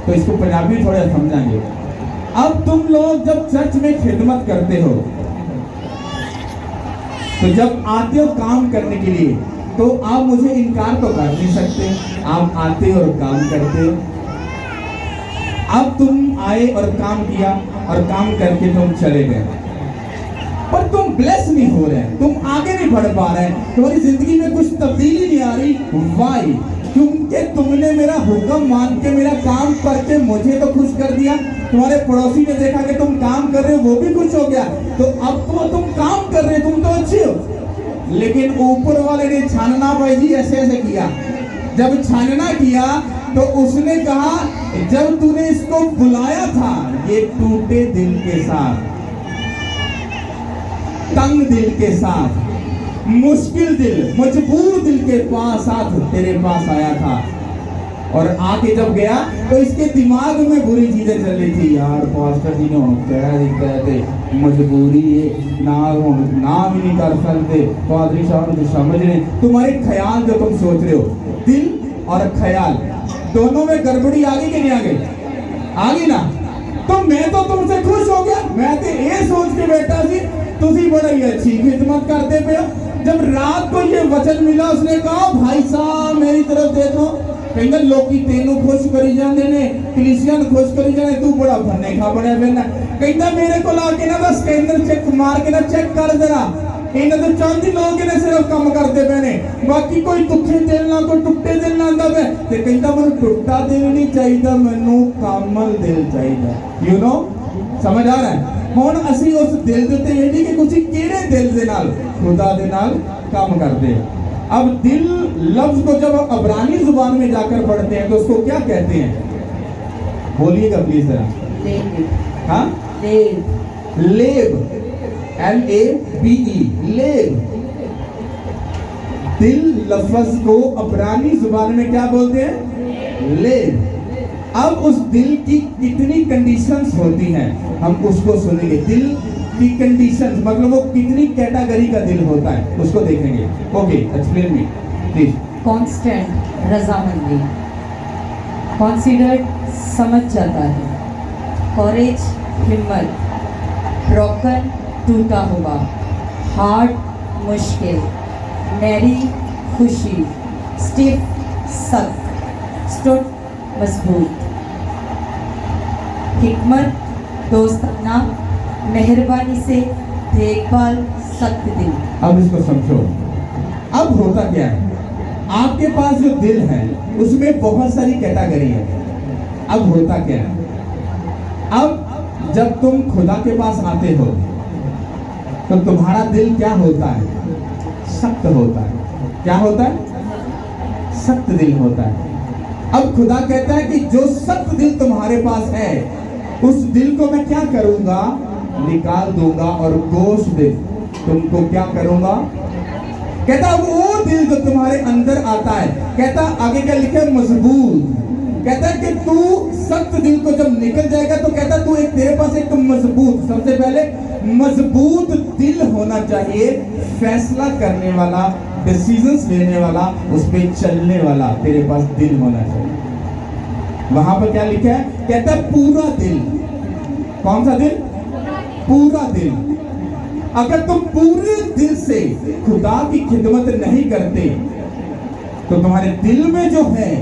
S1: तो इसको पंजाबी में थोड़ा समझाएंगे। अब तुम लोग जब चर्च में खिदमत करते हो, तो जब आते हो काम करने के लिए, तो आप मुझे इनकार तो कर नहीं सकते, आप आते हो और काम करते हो। अब तुम आए और काम किया और काम करके तुम चले गए, पर तुम ब्लेस नहीं हो रहे, तुम आगे नहीं बढ़ पा रहे, तुम्हारी जिंदगी में कुछ तब्दीली नहीं आ रही। वाई? क्योंकि तुमने मेरा हुक्म मान के मेरा काम करके मुझे तो खुश कर दिया, तुम्हारे पड़ोसी ने देखा कि तुम काम कर रहे हो, वो भी खुश हो गया, तो अब तो तुम काम कर रहे हो, तुम तो अच्छे हो। लेकिन ऊपर वाले ने छानना भाई जी ऐसे ऐसे किया, जब छानना किया तो उसने कहा, जब तूने इसको बुलाया था ये टूटे दिल के साथ, तंग दिल के साथ, मुश्किल दिल, मजबूर दिल के पास तेरे पास आया था, और आके जब गया तो इसके दिमाग में बुरी चीजें चल रही थी, यार पास्टर जी ने कहते मजबूरी है ना भी नहीं कर सकते, पादरी साहब जो समझ रहे, तुम्हारे ख्याल जो तुम सोच रहे हो, दिल और ख्याल दोनों में गड़बड़ी आ गई कि नहीं आ गई? आ गई ना। तो मैं तो तुमसे खुश हो गया, मैं तो ये सोच के बैठा सी तुसी बड़ी अच्छी खिदमत करते पे हो। जब रात को ये वचन मिला, उसने कहा भाई साहब मेरी तरफ देखो, कहंगे लोकी तेनू खुश करी जाते ने, कलीसिया खुश करी जाने, तू बड़ा फन्ने खा बड़ा फिरना, कहंदा मेरे को आके ना बस स्कैनर चेक मार के ना चेक कर जरा, इन्हें तो चांदी लोग ने सिर्फ काम करते पे ने, बाकी कोई दुखे दिल ना, कोई टुट्टे दिल ना आंदा पे, ते कहंदा मैनू टुट्टा दिल नहीं चाहिए, मैनू कामल दिल चाहिए, यू नो। समझ आ रहा है? हुण असी उस दिल दे उत्ते ये नहीं कि कुछ किहड़े दिल दे नाल, खुदा दे नाल काम करते हैं। अब दिल लफ्ज को जब अबरानी जुबान में जाकर पढ़ते हैं तो उसको क्या कहते हैं? बोलिएगा प्लीज जरा। हाँ, लेब, LABE, लेब। दिल लफ्ज को अबरानी जुबान में क्या बोलते हैं? लेब। अब उस दिल की कितनी कंडीशंस होती हैं हम उसको सुनेंगे। दिल की कंडीशंस मतलब वो कितनी कैटेगरी का दिल होता है उसको देखेंगे। Okay, explain me please.
S3: Constant रजामंदी, कॉन्सिडर्ड समझ जाता है, कॉरेज हिम्मत, ब्रोकन टूटा हुआ, हार्ड मुश्किल, मैरी खुशी, स्टिफ सख्त, स्टुड मजबूत, हिकमत दोस्ताना, मेहरबानी से देखभाल, सख्त दिल। अब
S1: इसको समझो, अब होता क्या है, आपके पास जो दिल है उसमें बहुत सारी कैटेगरी है। अब होता क्या है, अब जब तुम खुदा के पास आते हो तो तुम्हारा दिल क्या होता है? सख्त होता है। क्या होता है? सख्त दिल होता है। अब खुदा कहता है कि जो सख्त दिल तुम्हारे पास है उस दिल को मैं क्या करूंगा? निकाल दूंगा और गोश्त दिल तुमको क्या करूंगा? कहता वो दिल जो तुम्हारे अंदर आता है, कहता आगे क्या लिखे? मजबूत। कहता है कि तू सख्त दिल को जब निकल जाएगा तो कहता तू एक तेरे पास एक मजबूत, सबसे पहले मजबूत दिल होना चाहिए, फैसला करने वाला, डिसीजंस लेने वाला, उस पे चलने वाला तेरे पास दिल होना चाहिए। वहां पर क्या लिखा है? कहता है पूरा दिल। कौन सा दिल? पूरा दिल। अगर तुम पूरे दिल से खुदा की खिदमत नहीं करते तो तुम्हारे दिल में जो है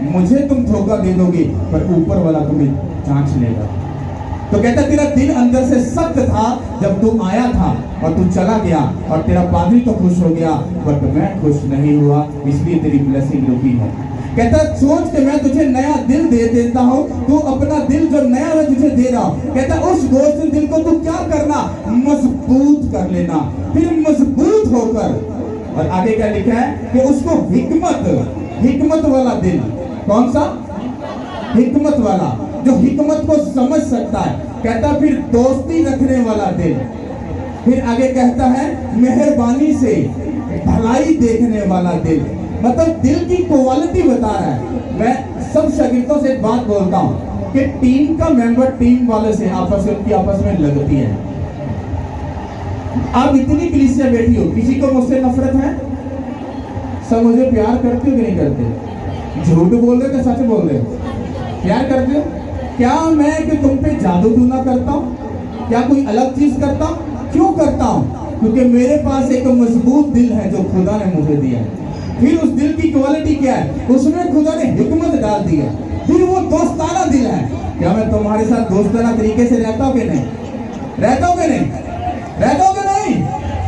S1: मुझे तुम धोखा दे दोगे, पर ऊपर वाला तुम्हें जांच लेगा। तो कहता तेरा दिल अंदर से सख्त था जब तू आया था और तू चला गया और तेरा पादरी तो खुश हो गया, बट मैं खुश नहीं हुआ, इसलिए तेरी ब्लेसिंग रुकी है। कहता सोच के मैं तुझे नया दिल दे देता हूँ, तू अपना दिल जो नया मैं तुझे दे रहा हूँ, कहता उस गोश्त दिल को तू क्या करना? मजबूत कर लेना। फिर मजबूत होकर, और आगे क्या लिखा है कि उसको हिकमत वाला दिल। कौन सा? हिकमत वाला, जो हिकमत को समझ सकता है, कहता फिर दोस्ती रखने वाला दिल, फिर आगे कहता है मेहरबानी से भलाई देखने वाला दिल। मतलब दिल की क्वालिटी बता रहा है। मैं सब शागिर्दों से एक बात बोलता हूँ कि टीम का मेंबर टीम वाले से आपस में लगती है। आप इतनी कलीसिया बैठी हो, किसी को मुझसे नफरत है? सब मुझे प्यार करते हो कि नहीं करते? झूठ बोल रहे हो सच बोल रहे हो? प्यार करते हो? क्या मैं कि तुम पे जादू टूना करता हूँ? क्या कोई अलग चीज करता हूँ? क्यों करता हूँ? क्योंकि मेरे पास एक मजबूत दिल है जो खुदा ने मुझे दिया है। फिर उस दिल की क्वालिटी क्या है? उसमें खुदा ने हिकमत डाल दी है। फिर वो दोस्ताना दिल है। क्या मैं तुम्हारे साथ दोस्ताना तरीके से रहता हूँ कि नहीं? रहता हूँ कि नहीं? रहता हूँ कि नहीं?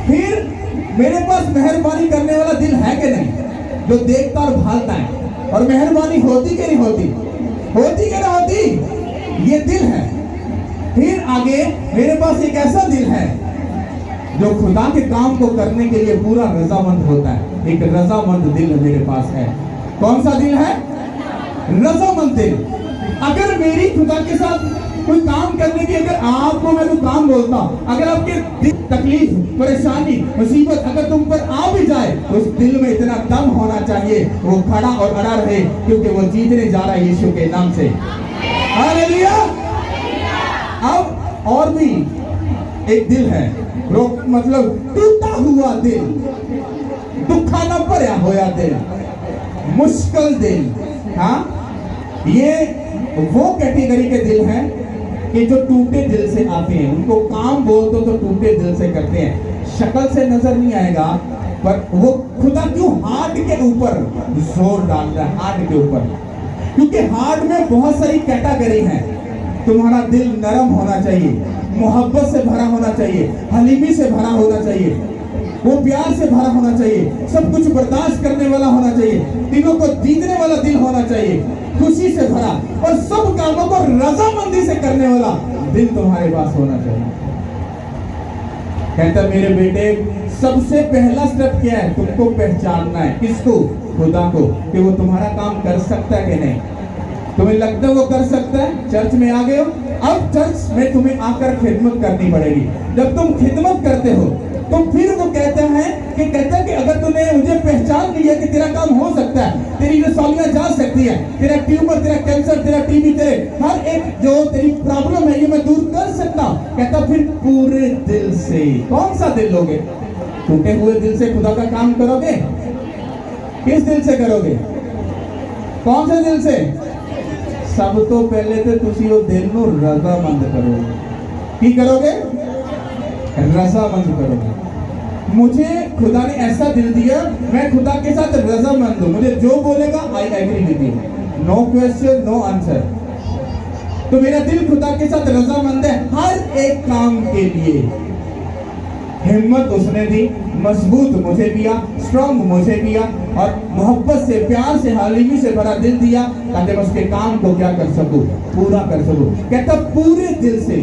S1: फिर मेरे पास मेहरबानी करने वाला दिल है कि नहीं, जो देखता और भालता है। और मेहरबानी होती कि नहीं होती? होती कि नहीं होती? ये दिल है। फिर आगे मेरे पास एक ऐसा दिल है जो खुदा के काम को करने के लिए पूरा रजामंद होता है। एक रजामंद दिल मेरे पास है। कौन सा दिल है? रजामंद दिल। अगर मेरी खुदा के साथ कोई काम करने की, अगर आपको मैं तो काम बोलता हूं, अगर आपके दिल तकलीफ, परेशानी, मुसीबत अगर तुम पर आ भी जाए, तो उस दिल में इतना दम होना चाहिए वो खड़ा और अड़ा रहे, क्योंकि वो जीतने जा रहा है यीशु के नाम से। हालेलुया। अब और भी एक दिल है, मतलब टूटा हुआ दिल, दुखा न भरया होया दिल, मुश्किल दिल। हाँ, ये वो कैटेगरी के दिल हैं कि जो टूटे दिल से आते हैं। उनको काम बोल दो तो टूटे दिल से करते हैं। शक्ल से नजर नहीं आएगा, पर वो खुदा क्यों हार्ट के ऊपर जोर डाल रहा है, हार्ट के ऊपर, क्योंकि हार्ट में बहुत सारी कैटेगरी है। तुम्हारा दिल नरम होना चाहिए, मोहब्बत से भरा होना चाहिए, हलीमी से भरा होना चाहिए, वो प्यार से भरा होना चाहिए, सब कुछ बर्दाश्त करने वाला होना चाहिए, दिलों को जीतने वाला दिल होना चाहिए, खुशी से भरा, और सब कामों को रजामंदी से करने वाला दिल तुम्हारे पास होना चाहिए। कहता मेरे बेटे, सबसे पहला स्टेप क्या है? तुमको पहचानना है। किसको? खुदा को, कि वो तुम्हारा काम कर सकता है कि नहीं। तुम्हें लगता है वो कर सकता है? चर्च में आ गए हो, अब चर्च में तुम्हें आकर खिदमत करनी पड़ेगी। जब तुम खिदमत करते हो तो फिर वो कहता है कि अगर तूने मुझे पहचान लिया कि तेरा काम हो सकता है, तेरी रसौलियां जा सकती है, तेरा ट्यूमर, तेरा कैंसर, तेरा टीबी, तेरे हर एक जो तेरी प्रॉब्लम है ये मैं दूर कर सकता हूं, कहता फिर पूरे दिल से। कौन सा दिल लोगे? टूटे हुए दिल से खुदा का काम करोगे? किस दिल से करोगे? कौन से दिल से? सब तो पहले तो तुसी वो दिल को रजामंद करोगे। की करोगे? रजामंद करोगे। मुझे खुदा ने ऐसा दिल दिया, मैं खुदा के साथ रजामंद हूं। मुझे जो बोलेगा I agree with you, no question no answer. तो मेरा दिल खुदा के साथ रजामंद है हर एक काम के लिए। हिम्मत उसने दी, मजबूत मुझे दिया, स्ट्रॉन्ग मुझे दिया, और मोहब्बत से, प्यार से, हालिमी से भरा दिल दिया, ताकि मैं उसके काम को क्या कर सकूं? पूरा कर सकूं। कहता पूरे दिल से,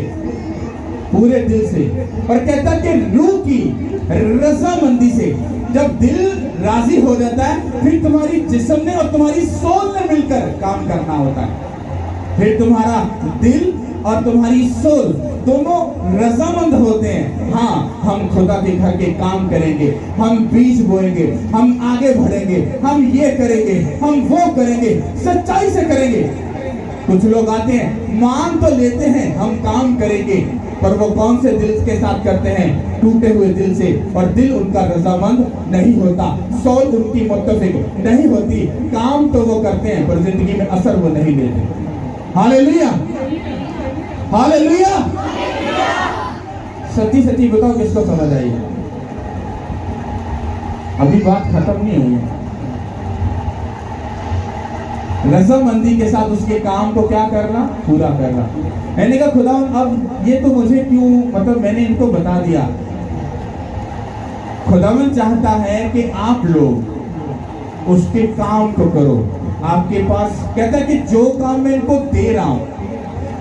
S1: पूरे दिल से। और कहता कि रूह की रजामंदी से। जब दिल राजी हो जाता है, फिर तुम्हारी जिस्म ने और तुम्हारी सोल ने मिलकर काम करना होता है। फिर तुम्हारा दिल और तुम्हारी सोल दोनों रजामंद होते हैं। हाँ, हम खुदा के घर के काम करेंगे, हम बीज बोएंगे, हम आगे बढ़ेंगे, हम ये करेंगे, हम वो करेंगे, सच्चाई से करेंगे। कुछ लोग आते हैं, मान तो लेते हैं हम काम करेंगे, पर वो कौन से दिल के साथ करते हैं? टूटे हुए दिल से। और दिल उनका रजामंद नहीं होता, सोल उनकी मुत्तफिक नहीं होती। काम तो वो करते हैं, पर जिंदगी में असर वो नहीं लेते। Hallelujah, hallelujah. सच्ची सच्ची बताओ किसको समझ आई है? अभी बात खत्म नहीं हुई है। रजामंदी के साथ उसके काम को क्या करना? पूरा करना। मैंने कहा खुदा अब ये तो मुझे क्यों, मतलब मैंने इनको बता दिया। खुदावन चाहता है कि आप लोग उसके काम को करो। आपके पास कहता है कि जो काम मैं इनको दे रहा हूं,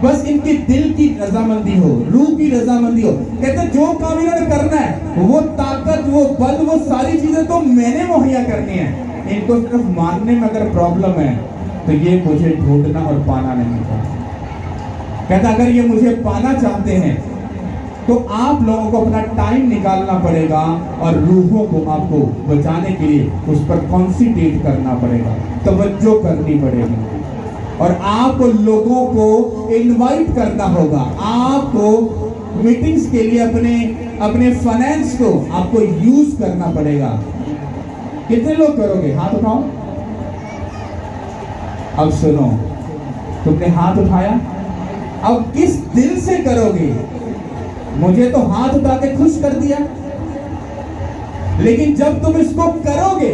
S1: बस इनके दिल की रजामंदी हो, रूह की रजामंदी हो। कहते जो काम इन्होंने करना है, वो ताकत, वो बल, वो सारी चीजें तो मैंने मुहैया करनी है। इनको सिर्फ मानने में अगर प्रॉब्लम है, तो ये मुझे ढूंढना और पाना नहीं चाहिए। कहता अगर ये मुझे पाना चाहते हैं तो आप लोगों को अपना टाइम निकालना पड़ेगा और रूहों को आपको बचाने के लिए उस पर कॉन्सेंट्रेट करना पड़ेगा, तवज्जो करनी पड़ेगी, और आप लोगों को इनवाइट करना होगा। आपको मीटिंग्स के लिए अपने फाइनेंस को आपको यूज करना पड़ेगा। कितने लोग करोगे? हाथ उठाओ। अब सुनो, तुमने हाथ उठाया, अब किस दिल से करोगे? मुझे तो हाथ उठा के खुश कर दिया, लेकिन जब तुम इसको करोगे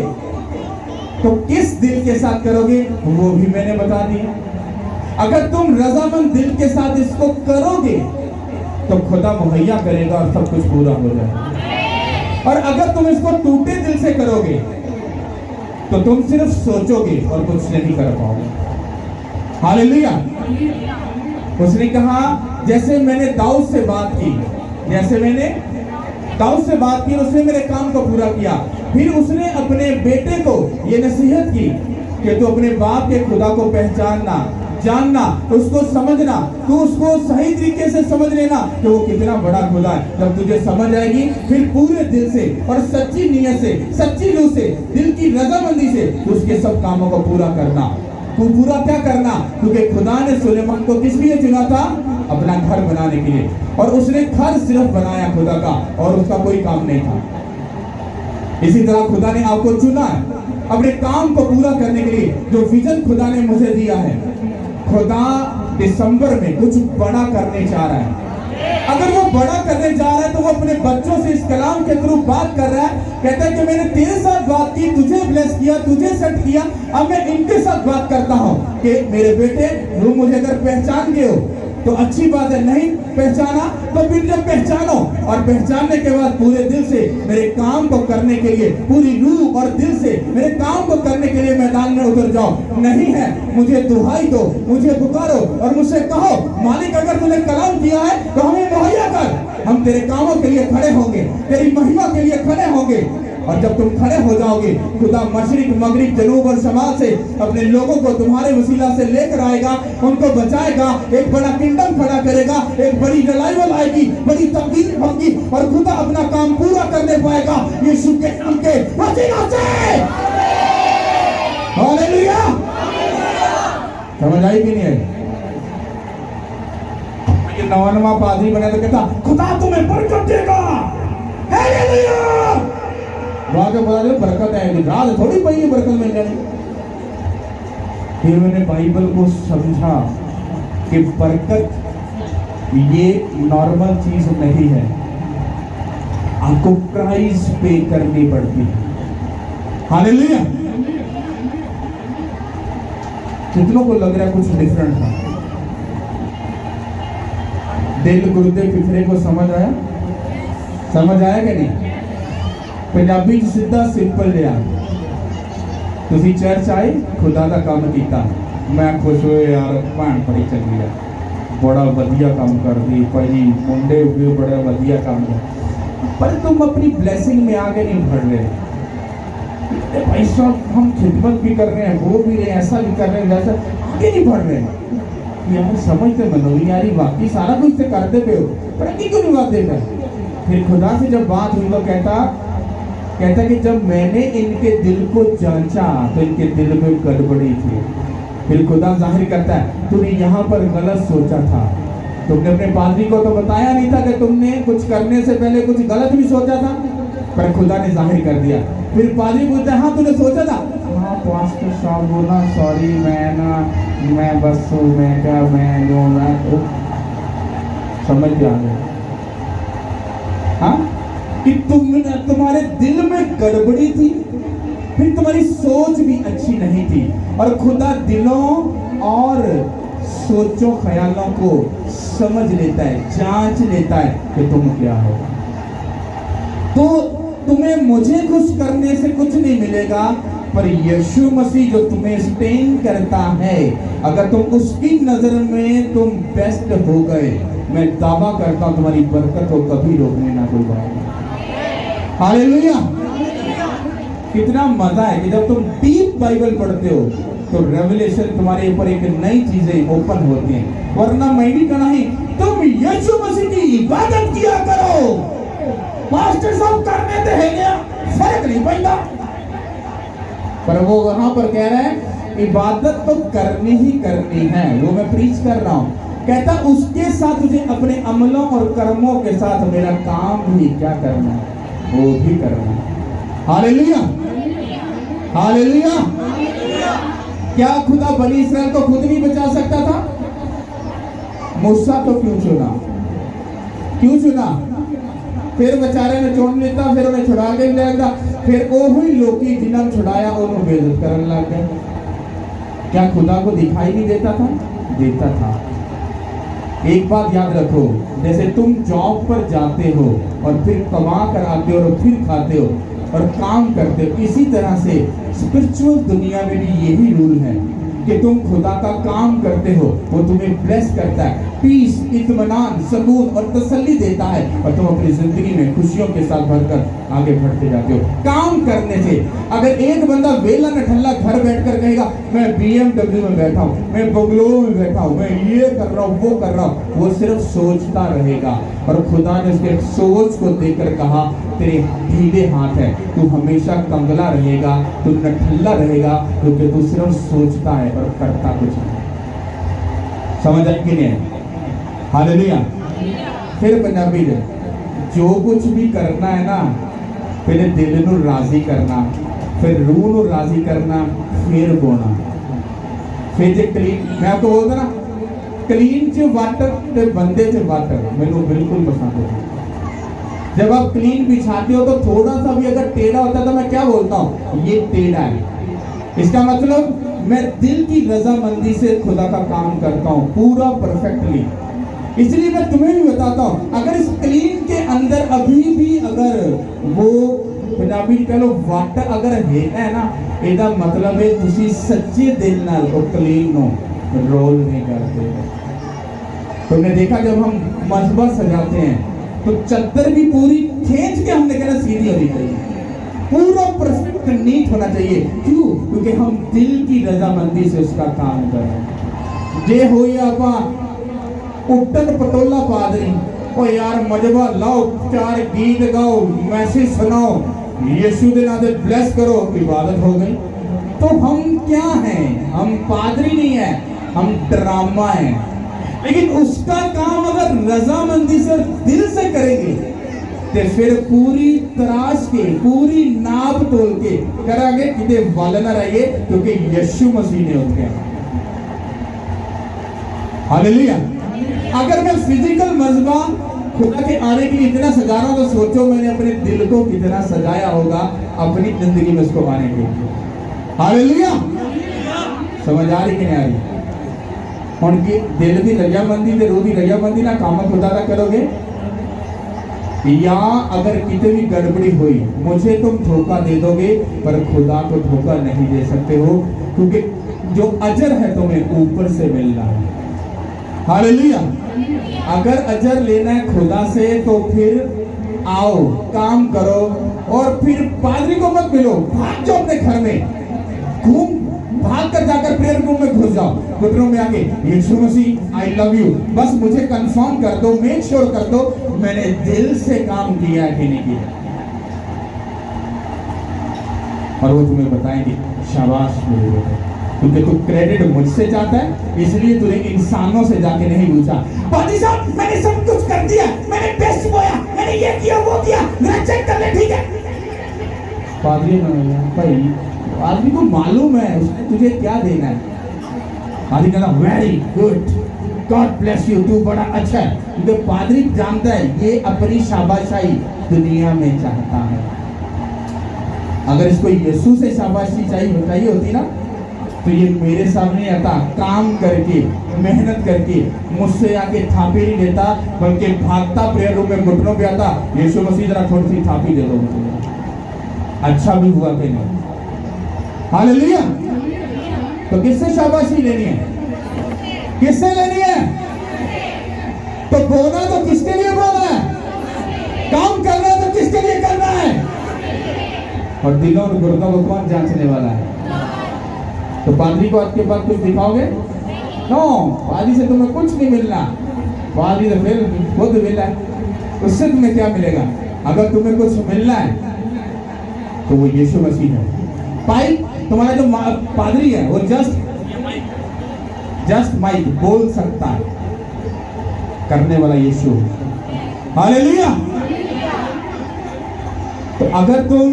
S1: तो किस दिल के साथ करोगे वो भी मैंने बता दिया। अगर तुम रजामंद दिल के साथ इसको करोगे तो खुदा मुहैया करेगा और सब कुछ पूरा हो जाएगा। और अगर तुम इसको टूटे दिल से करोगे तो तुम सिर्फ सोचोगे और कुछ नहीं कर पाओगे। हालेलुया। उसने कहा जैसे मैंने दाऊद से बात की, उसने मेरे काम को पूरा किया। फिर उसने अपने बेटे को ये नसीहत की कि तू अपने बाप के खुदा को पहचानना, जानना, उसको समझना, तू उसको सही तरीके से समझ लेना कि वो कितना बड़ा खुदा है। जब तुझे समझ आएगी फिर पूरे दिल से और सच्ची नीयत से, सच्ची रूह से, दिल की रजामंदी से उसके सब कामों को पूरा करना। तू पूरा क्या करना? क्योंकि खुदा ने सुलेमान को किस लिए चुना था? अपना घर बनाने के लिए, और उसने घर सिर्फ बनाया खुदा का, और उसका कोई काम नहीं था। इसी तरह खुदा ने आपको चुना है अपने काम को पूरा करने के लिए। जो विजन खुदा ने मुझे दिया है, खुदा दिसंबर में कुछ बड़ा करने चाह रहा है। अगर वो बड़ा करने जा रहा है तो वो अपने बच्चों से इस कलाम के थ्रू बात कर रहा है। कहता है कि मैंने तेरे साथ बात की, तुझे ब्लेस किया, तुझे सेट किया, अब मैं इनके साथ बात करता हूँ कि मेरे बेटे तुम मुझे अगर पहचान गए हो तो अच्छी बात है, नहीं पहचाना तो फिर जब पहचानो, और पहचानने के बाद पूरे दिल से मेरे काम को करने के लिए, पूरी रूह और दिल से मेरे काम को करने के लिए मैदान में उतर जाओ। नहीं है, मुझे दुहाई दो, मुझे पुकारो और मुझसे कहो मालिक अगर तूने कलाम किया है तो हमें मुहैया कर, हम तेरे कामों के लिए खड़े होंगे, तेरी महिमा के लिए खड़े होंगे। और जब तुम खड़े हो जाओगे खुदा मशरिक मगरिब जनूब और शमाल से अपने लोगों को तुम्हारे वसीला से लेकर आएगा, उनको बचाएगा, एक बड़ा किंगडम खड़ा करेगा, एक बड़ी रिवाइवल आएगी, बड़ी तब्दीली होगी और खुदा अपना काम पूरा करने पाएगा यीशु के नाम के वसीला से। हालेलुया। समझ आई कि नहीं आई? ये नवा पादरी बने तो कहता खुदा तुम्हें बरकत देगा। हालेलुया। वाके बता दे बरकत है, रात थोड़ी पई है बरकत मिल जाएगी। फिर मैंने बाइबल को समझा कि बरकत ये नॉर्मल चीज नहीं है, आपको प्राइस पे करनी पड़ती है। हालेलुया। कितनों को लग रहा है कुछ डिफरेंट था? दिल गुर्दे फिफरे को समझ आया? समझ आया कि नहीं? पंजाबी च सीधा सिंपल जिहा, तुसी चर्च आए, खुदा का काम किया, मैं खुश हुए यार भैन बड़ी चंगी है, बड़ा वधिया काम करती भाई, मुंडे हुए बड़ा वधिया काम कर, पर तुम अपनी ब्लेसिंग में आगे नहीं बढ़ रहे। भाई साहब हम खिदमत भी कर रहे हैं, वो भी रहे, ऐसा भी कर रहे हैं, जैसा आगे नहीं बढ़ रहे यार। समझते मनो यार बाकी सारा कुछ तो करते पे हो, पर आगे क्यों नहीं बात देता? फिर खुदा से जब बात हुई तो कहता कि जब मैंने इनके दिल को जांचा तो इनके दिल में गड़बड़ी थी। फिर खुदा जाहिर करता है तूने यहाँ पर गलत सोचा था, तुमने अपने पादरी को तो बताया नहीं था कि तुमने कुछ करने से पहले कुछ गलत भी सोचा था, पर खुदा ने जाहिर कर दिया। फिर पादरी पूछता है हाँ तूने सोचा था? हाँ पास्टर साहब बोला सॉरी मैं बस समझ गया। हाँ कि तुम्हारे दिल में गड़बड़ी थी, फिर तुम्हारी सोच भी अच्छी नहीं थी, और खुदा दिलों और सोचों ख्यालों को समझ लेता है, जांच लेता है कि तुम क्या हो। तो तुम्हें मुझे खुश करने से कुछ नहीं मिलेगा, पर यीशु मसीह जो तुम्हें स्टेन करता है, अगर तुम उसकी नजर में तुम बेस्ट हो गए, मैं दावा करता हूं तुम्हारी बरकत को कभी रोकने ना कोई पाएगा। हालेलुया। कितना मजा है कि जब तुम डीप बाइबल पढ़ते हो तो रेवलेशन तुम्हारे ऊपर एक नई चीजें ओपन होती हैं। वरना मैं भी कहना ही तुम यीशु मसीह की इबादत किया करो, मास्टर साहब करने दे गया फर्क नहीं पड़ता। पर वो वहां पर कह रहे हैं इबादत तो करनी ही करनी है, वो मैं प्रीच कर रहा हूं। कहता उसके साथ तुझे अपने अमलों और कर्मों के साथ मेरा काम भी क्या करना है, वो भी करना है। Hallelujah, hallelujah. क्या खुदा बनी इस्राएल को खुद नहीं बचा सकता था? मूसा तो क्यों चुना, क्यों चुना? फिर बेचारे ने चुन लेता, फिर उन्हें छुड़ा के ले गया, फिर ओही लोकी जिन्हें छुड़ाया उन्होंने बेइज्जत करने लग गए। क्या खुदा को दिखाई नहीं देता था? देता था। एक बात याद रखो, जैसे तुम जॉब पर जाते हो और फिर कमा कर आते हो और फिर खाते हो और काम करते हो, इसी तरह से स्पिरिचुअल दुनिया में भी यही रूल है कि तुम खुदा का काम करते हो, वो तुम्हें ब्लेस करता है, पीस, इत्मीनान, सुकून और तसल्ली देता है और तुम अपनी जिंदगी में खुशियों के साथ भरकर आगे बढ़ते जाते हो काम करने से। अगर एक बंदा वेला नठल्ला घर बैठकर कहेगा मैं BMW में बैठा हूँ, मैं बंगलों में बैठा हूँ, मैं ये कर रहा हूँ, वो कर रहा हूँ, वो सिर्फ सोचता रहेगा। और खुदा ने उसके सोच को देखकर कहा तेरे ढीले हाथ है, तू हमेशा कंगला रहेगा, तू नठल्ला रहेगा, क्योंकि तू सिर्फ सोचता है और करता कुछ नहीं। समझ आई कि नहीं? हालेलुया। फिर पंजाबी में जो कुछ भी करना है ना, पहले दिल नू राजी करना, फिर रूह नू राजी करना, फिर बोना, फिर जो क्लीन, मैं आपको बोलता ना क्लीन च वाटर ते बंदे च वाटर मैनू बिल्कुल पसंद है। जब आप क्लीन बिछाते हो तो थोड़ा सा भी अगर टेढ़ा होता है तो मैं क्या बोलता हूँ, ये टेढ़ा है। इसका मतलब मैं दिल की रजामंदी से खुदा का काम करता हूँ पूरा परफेक्टली। इसलिए मैं तुम्हें भी बताता हूँ, अगर इस क्लीन के अंदर अभी भी अगर वो पंजाबी कह लो वाट अगर है ना, ਇਹਦਾ मतलब है तुसी सच्चे दिल नाल वो क्लीन नो रोल नहीं करते। तुमने देखा जब हम मजबा सजाते हैं तो चद्दर भी पूरी खींच के हमने कहना सीधी होनी चाहिए, पूरा परफेक्ट नीट होना चाहिए। क्यों? क्योंकि हम दिल की रजामंदी से उसका काम कर रहे हैं। जे हो आपा उट्टन पटोला पादरी ओ यार मजबा लाओ, 4 गीत गाओ, मैसेज सुनाओ, यीशु के नाम से ब्लेस करो, इबादत हो गई। तो हम क्या हैं? हम पादरी नहीं है, हम ड्रामा है। लेकिन उसका काम अगर रजामंदी से दिल से करेंगे तो फिर पूरी तराश के पूरी नाप तोल के करांगे, किते वल ना रहिए, क्योंकि यीशु मसीह ने उनके हालेलुया। अगर मैं फिजिकल मजबा खुदा के आने के लिए इतना सजा रहा हूं तो सोचो मैंने अपने दिल को कितना सजाया होगा अपनी जिंदगी में उसको आने के लिए। हालेलुया। समझ आ रही कि नहीं आ रही? ਹੁਣ की दिल की रजामंदी ते रूह की रजामंदी ना काम खुदा का करोगे, या अगर कितनी भी गड़बड़ी हुई मुझे तुम धोखा दे दोगे, पर खुदा को धोखा नहीं दे सकते हो, क्योंकि जो अजर है तुम्हें ऊपर से मिल रहा है। हालेलुया। अगर अजर लेना है खुदा से तो फिर आओ काम करो और फिर पादरी को मत मिलो, भाग जाओ अपने घर में, घूम भाग कर जाकर प्रेयर रूम में घुस जाओ, घुटनों में आके यीशु मसीह आई लव यू, बस मुझे कंफर्म कर दो, मेक श्योर कर दो मैंने दिल से काम किया कि नहीं किया, और वो तुम्हें बताएंगे शाबाश मेरे बेटे, क्योंकि तू क्रेडिट मुझसे चाहता है इसलिए तूने इंसानों से जाके नहीं पूछा। पादी साहब मैंने सब कुछ कर दिया, मैंने बेस्ट बोया, मैंने ये किया वो किया, मेरा चेक कर ले ठीक है। पादरी भाई आदमी को मालूम है उसने तुझे क्या देना है। पादरी कहना very good, God bless you, तू बड़ा अच्छा है, क्योंकि पादरी जानता है ये अपनी शाबाशाई दुनिया में चाहता है। अगर इसको यीशु से शाबाशी चाहिए होती ना तो ये मेरे सामने आता, काम करके मेहनत करके मुझसे आके थापी नहीं देता, बल्कि भागता प्रेयर रूम में घुटनों पे आता, यीशु मसीह जरा थोड़ी सी थापी दे दो मुझे। अच्छा भी हुआ कि नहीं? हालेलुया। तो किससे शाबाशी लेनी है? किससे लेनी है? तो बोलना तो किसके लिए बोलना है? काम करना तो किसके लिए करना है? और दिलों और गुर्दों को कौन जांचने वाला है? तो पादरी को आपके बाद कुछ दिखाओगे? नो, पादरी से तुम्हें कुछ नहीं मिलना। पादरी तो फिर खुद मिला है, उससे तुम्हें क्या मिलेगा? अगर तुम्हें कुछ मिलना है तो वो यीशु मसीह है। पाइप तुम्हारा जो पादरी है वो जस्ट माइक बोल सकता है, करने वाला यीशु। हालेलुया। तो अगर तुम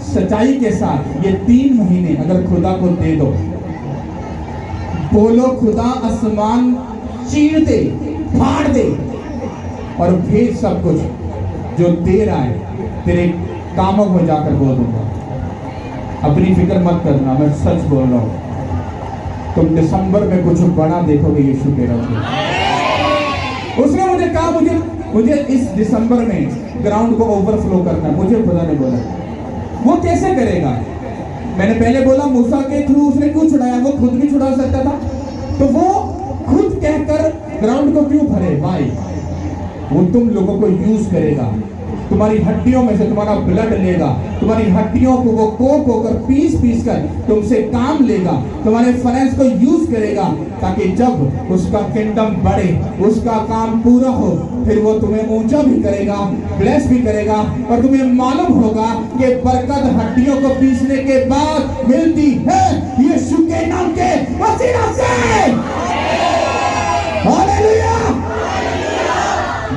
S1: सच्चाई के साथ ये 3 महीने अगर खुदा को दे दो, बोलो खुदा आसमान चीर दे, फाड़ दे और भेज सब कुछ जो दे रहा है तेरे कामों में जाकर बोल दूंगा। अपनी फिक्र मत करना, मैं सच बोल रहा हूं, तुम दिसंबर में कुछ बड़ा देखोगे यीशु के रब। उसने मुझे कहा मुझे इस दिसंबर में ग्राउंड को ओवरफ्लो करना है। मुझे खुदा ने बोला वो कैसे करेगा? मैंने पहले बोला मूसा के थ्रू उसने क्यों छुड़ाया? वो खुद भी छुड़ा सकता था, तो वो खुद कहकर ग्राउंड को क्यों भरे? भाई वो तुम लोगों को यूज करेगा, तुम्हारी हड्डियों में से तुम्हारा ब्लड लेगा, तुम्हारी हड्डियों को वो कोक होकर पीस कर तुमसे काम लेगा, तुम्हारे फाइनेंस को यूज करेगा, ताकि जब उसका किंगडम बढ़े, उसका काम पूरा हो, फिर वो तुम्हें ऊंचा भी करेगा, ब्लेस भी करेगा, और तुम्हें मालूम होगा कि बरकत हड्डियों को पीसने के बाद मिलती है यीशु के नाम के वसीला से। हालेलुया।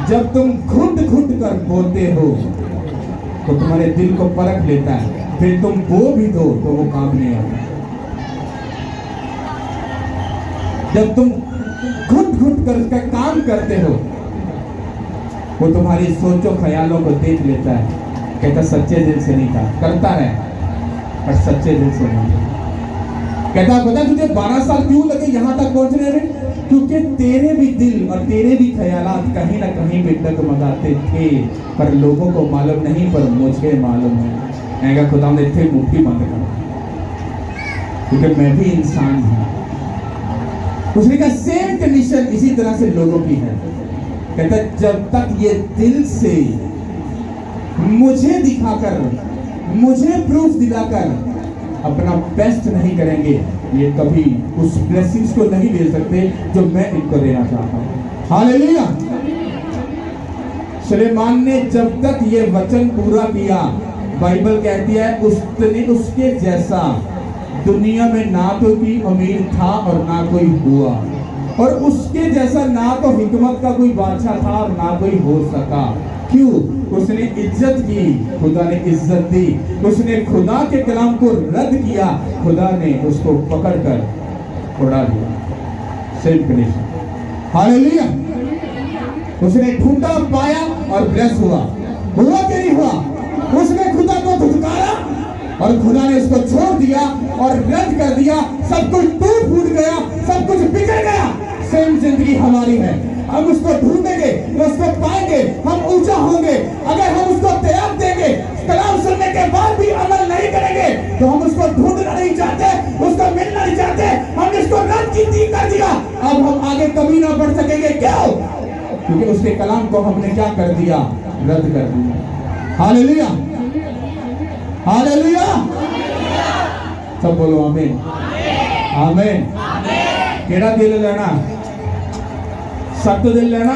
S1: जब तुम घुट कर बोलते हो तो तुम्हारे दिल को परख लेता है, फिर तुम बो भी दो तो वो काम नहीं आता। जब तुम घुट कर उसका काम करते हो, वो तुम्हारी सोचों ख्यालों को देख लेता है, कहता सच्चे दिल से नहीं था, करता रहे पर सच्चे दिल से नहीं। कहता पता तुझे 12 साल क्यों लगे यहाँ तक पहुंचने में? क्योंकि तेरे भी दिल और तेरे भी ख्यालात कहीं ना कहीं भी डगमगाते थे, पर लोगों को मालूम नहीं, पर मुझे मालूम है। ऐसा खुदा ने थे मुट्ठी बंद कर, क्योंकि मैं भी इंसान हूं। उसने कहा सेम कंडीशन इसी तरह से लोगों की है। कहता जब तक ये दिल से मुझे दिखाकर, मुझे प्रूफ दिलाकर अपना बेस्ट नहीं करेंगे, ये कभी उस ब्लेसिंग्स को नहीं ले सकते जो मैं इनको देना चाहता हूं। हालेलुया। सुलेमान ने जब तक ये वचन पूरा किया, बाइबल कहती है उसके जैसा दुनिया में ना तो कोई अमीर था और ना कोई हुआ, और उसके जैसा ना तो हिकमत का कोई बादशाह था और ना कोई हो सका। क्यों? उसने इज्जत की, खुदा ने इज्जत दी। उसने खुदा के कलाम को रद्द किया, खुदा ने उसको पकड़कर उड़ा दिया। Same condition. हालेलुया। उसने ढूंढा, पाया और ब्लेस हुआ कि नहीं हुआ? उसने खुदा को धुतकारा और खुदा ने उसको छोड़ दिया और रद्द कर दिया। सब कुछ टूट फूट गया, सब कुछ बिगड़ गया। सेम जिंदगी हमारी है। हम उसको ढूंढेंगे, उसको पाएंगे, हम ऊंचा होंगे। अगर हम उसको त्याग देंगे, कलाम सुनने के बाद भी अमल नहीं करेंगे, तो हम उसको ढूंढना नहीं चाहते, उसको मिलना नहीं चाहते, हमने उसको रद्द कर दिया। अब हम आगे कभी ना बढ़ सकेंगे। क्यों? क्योंकि उसके कलाम को हमने क्या कर दिया? रद्द कर दिया। हालेलुया। हालेलुया। सब बोलो आमीन। आमीन। केड़ा दिल लेना? सख्त दिल लेना।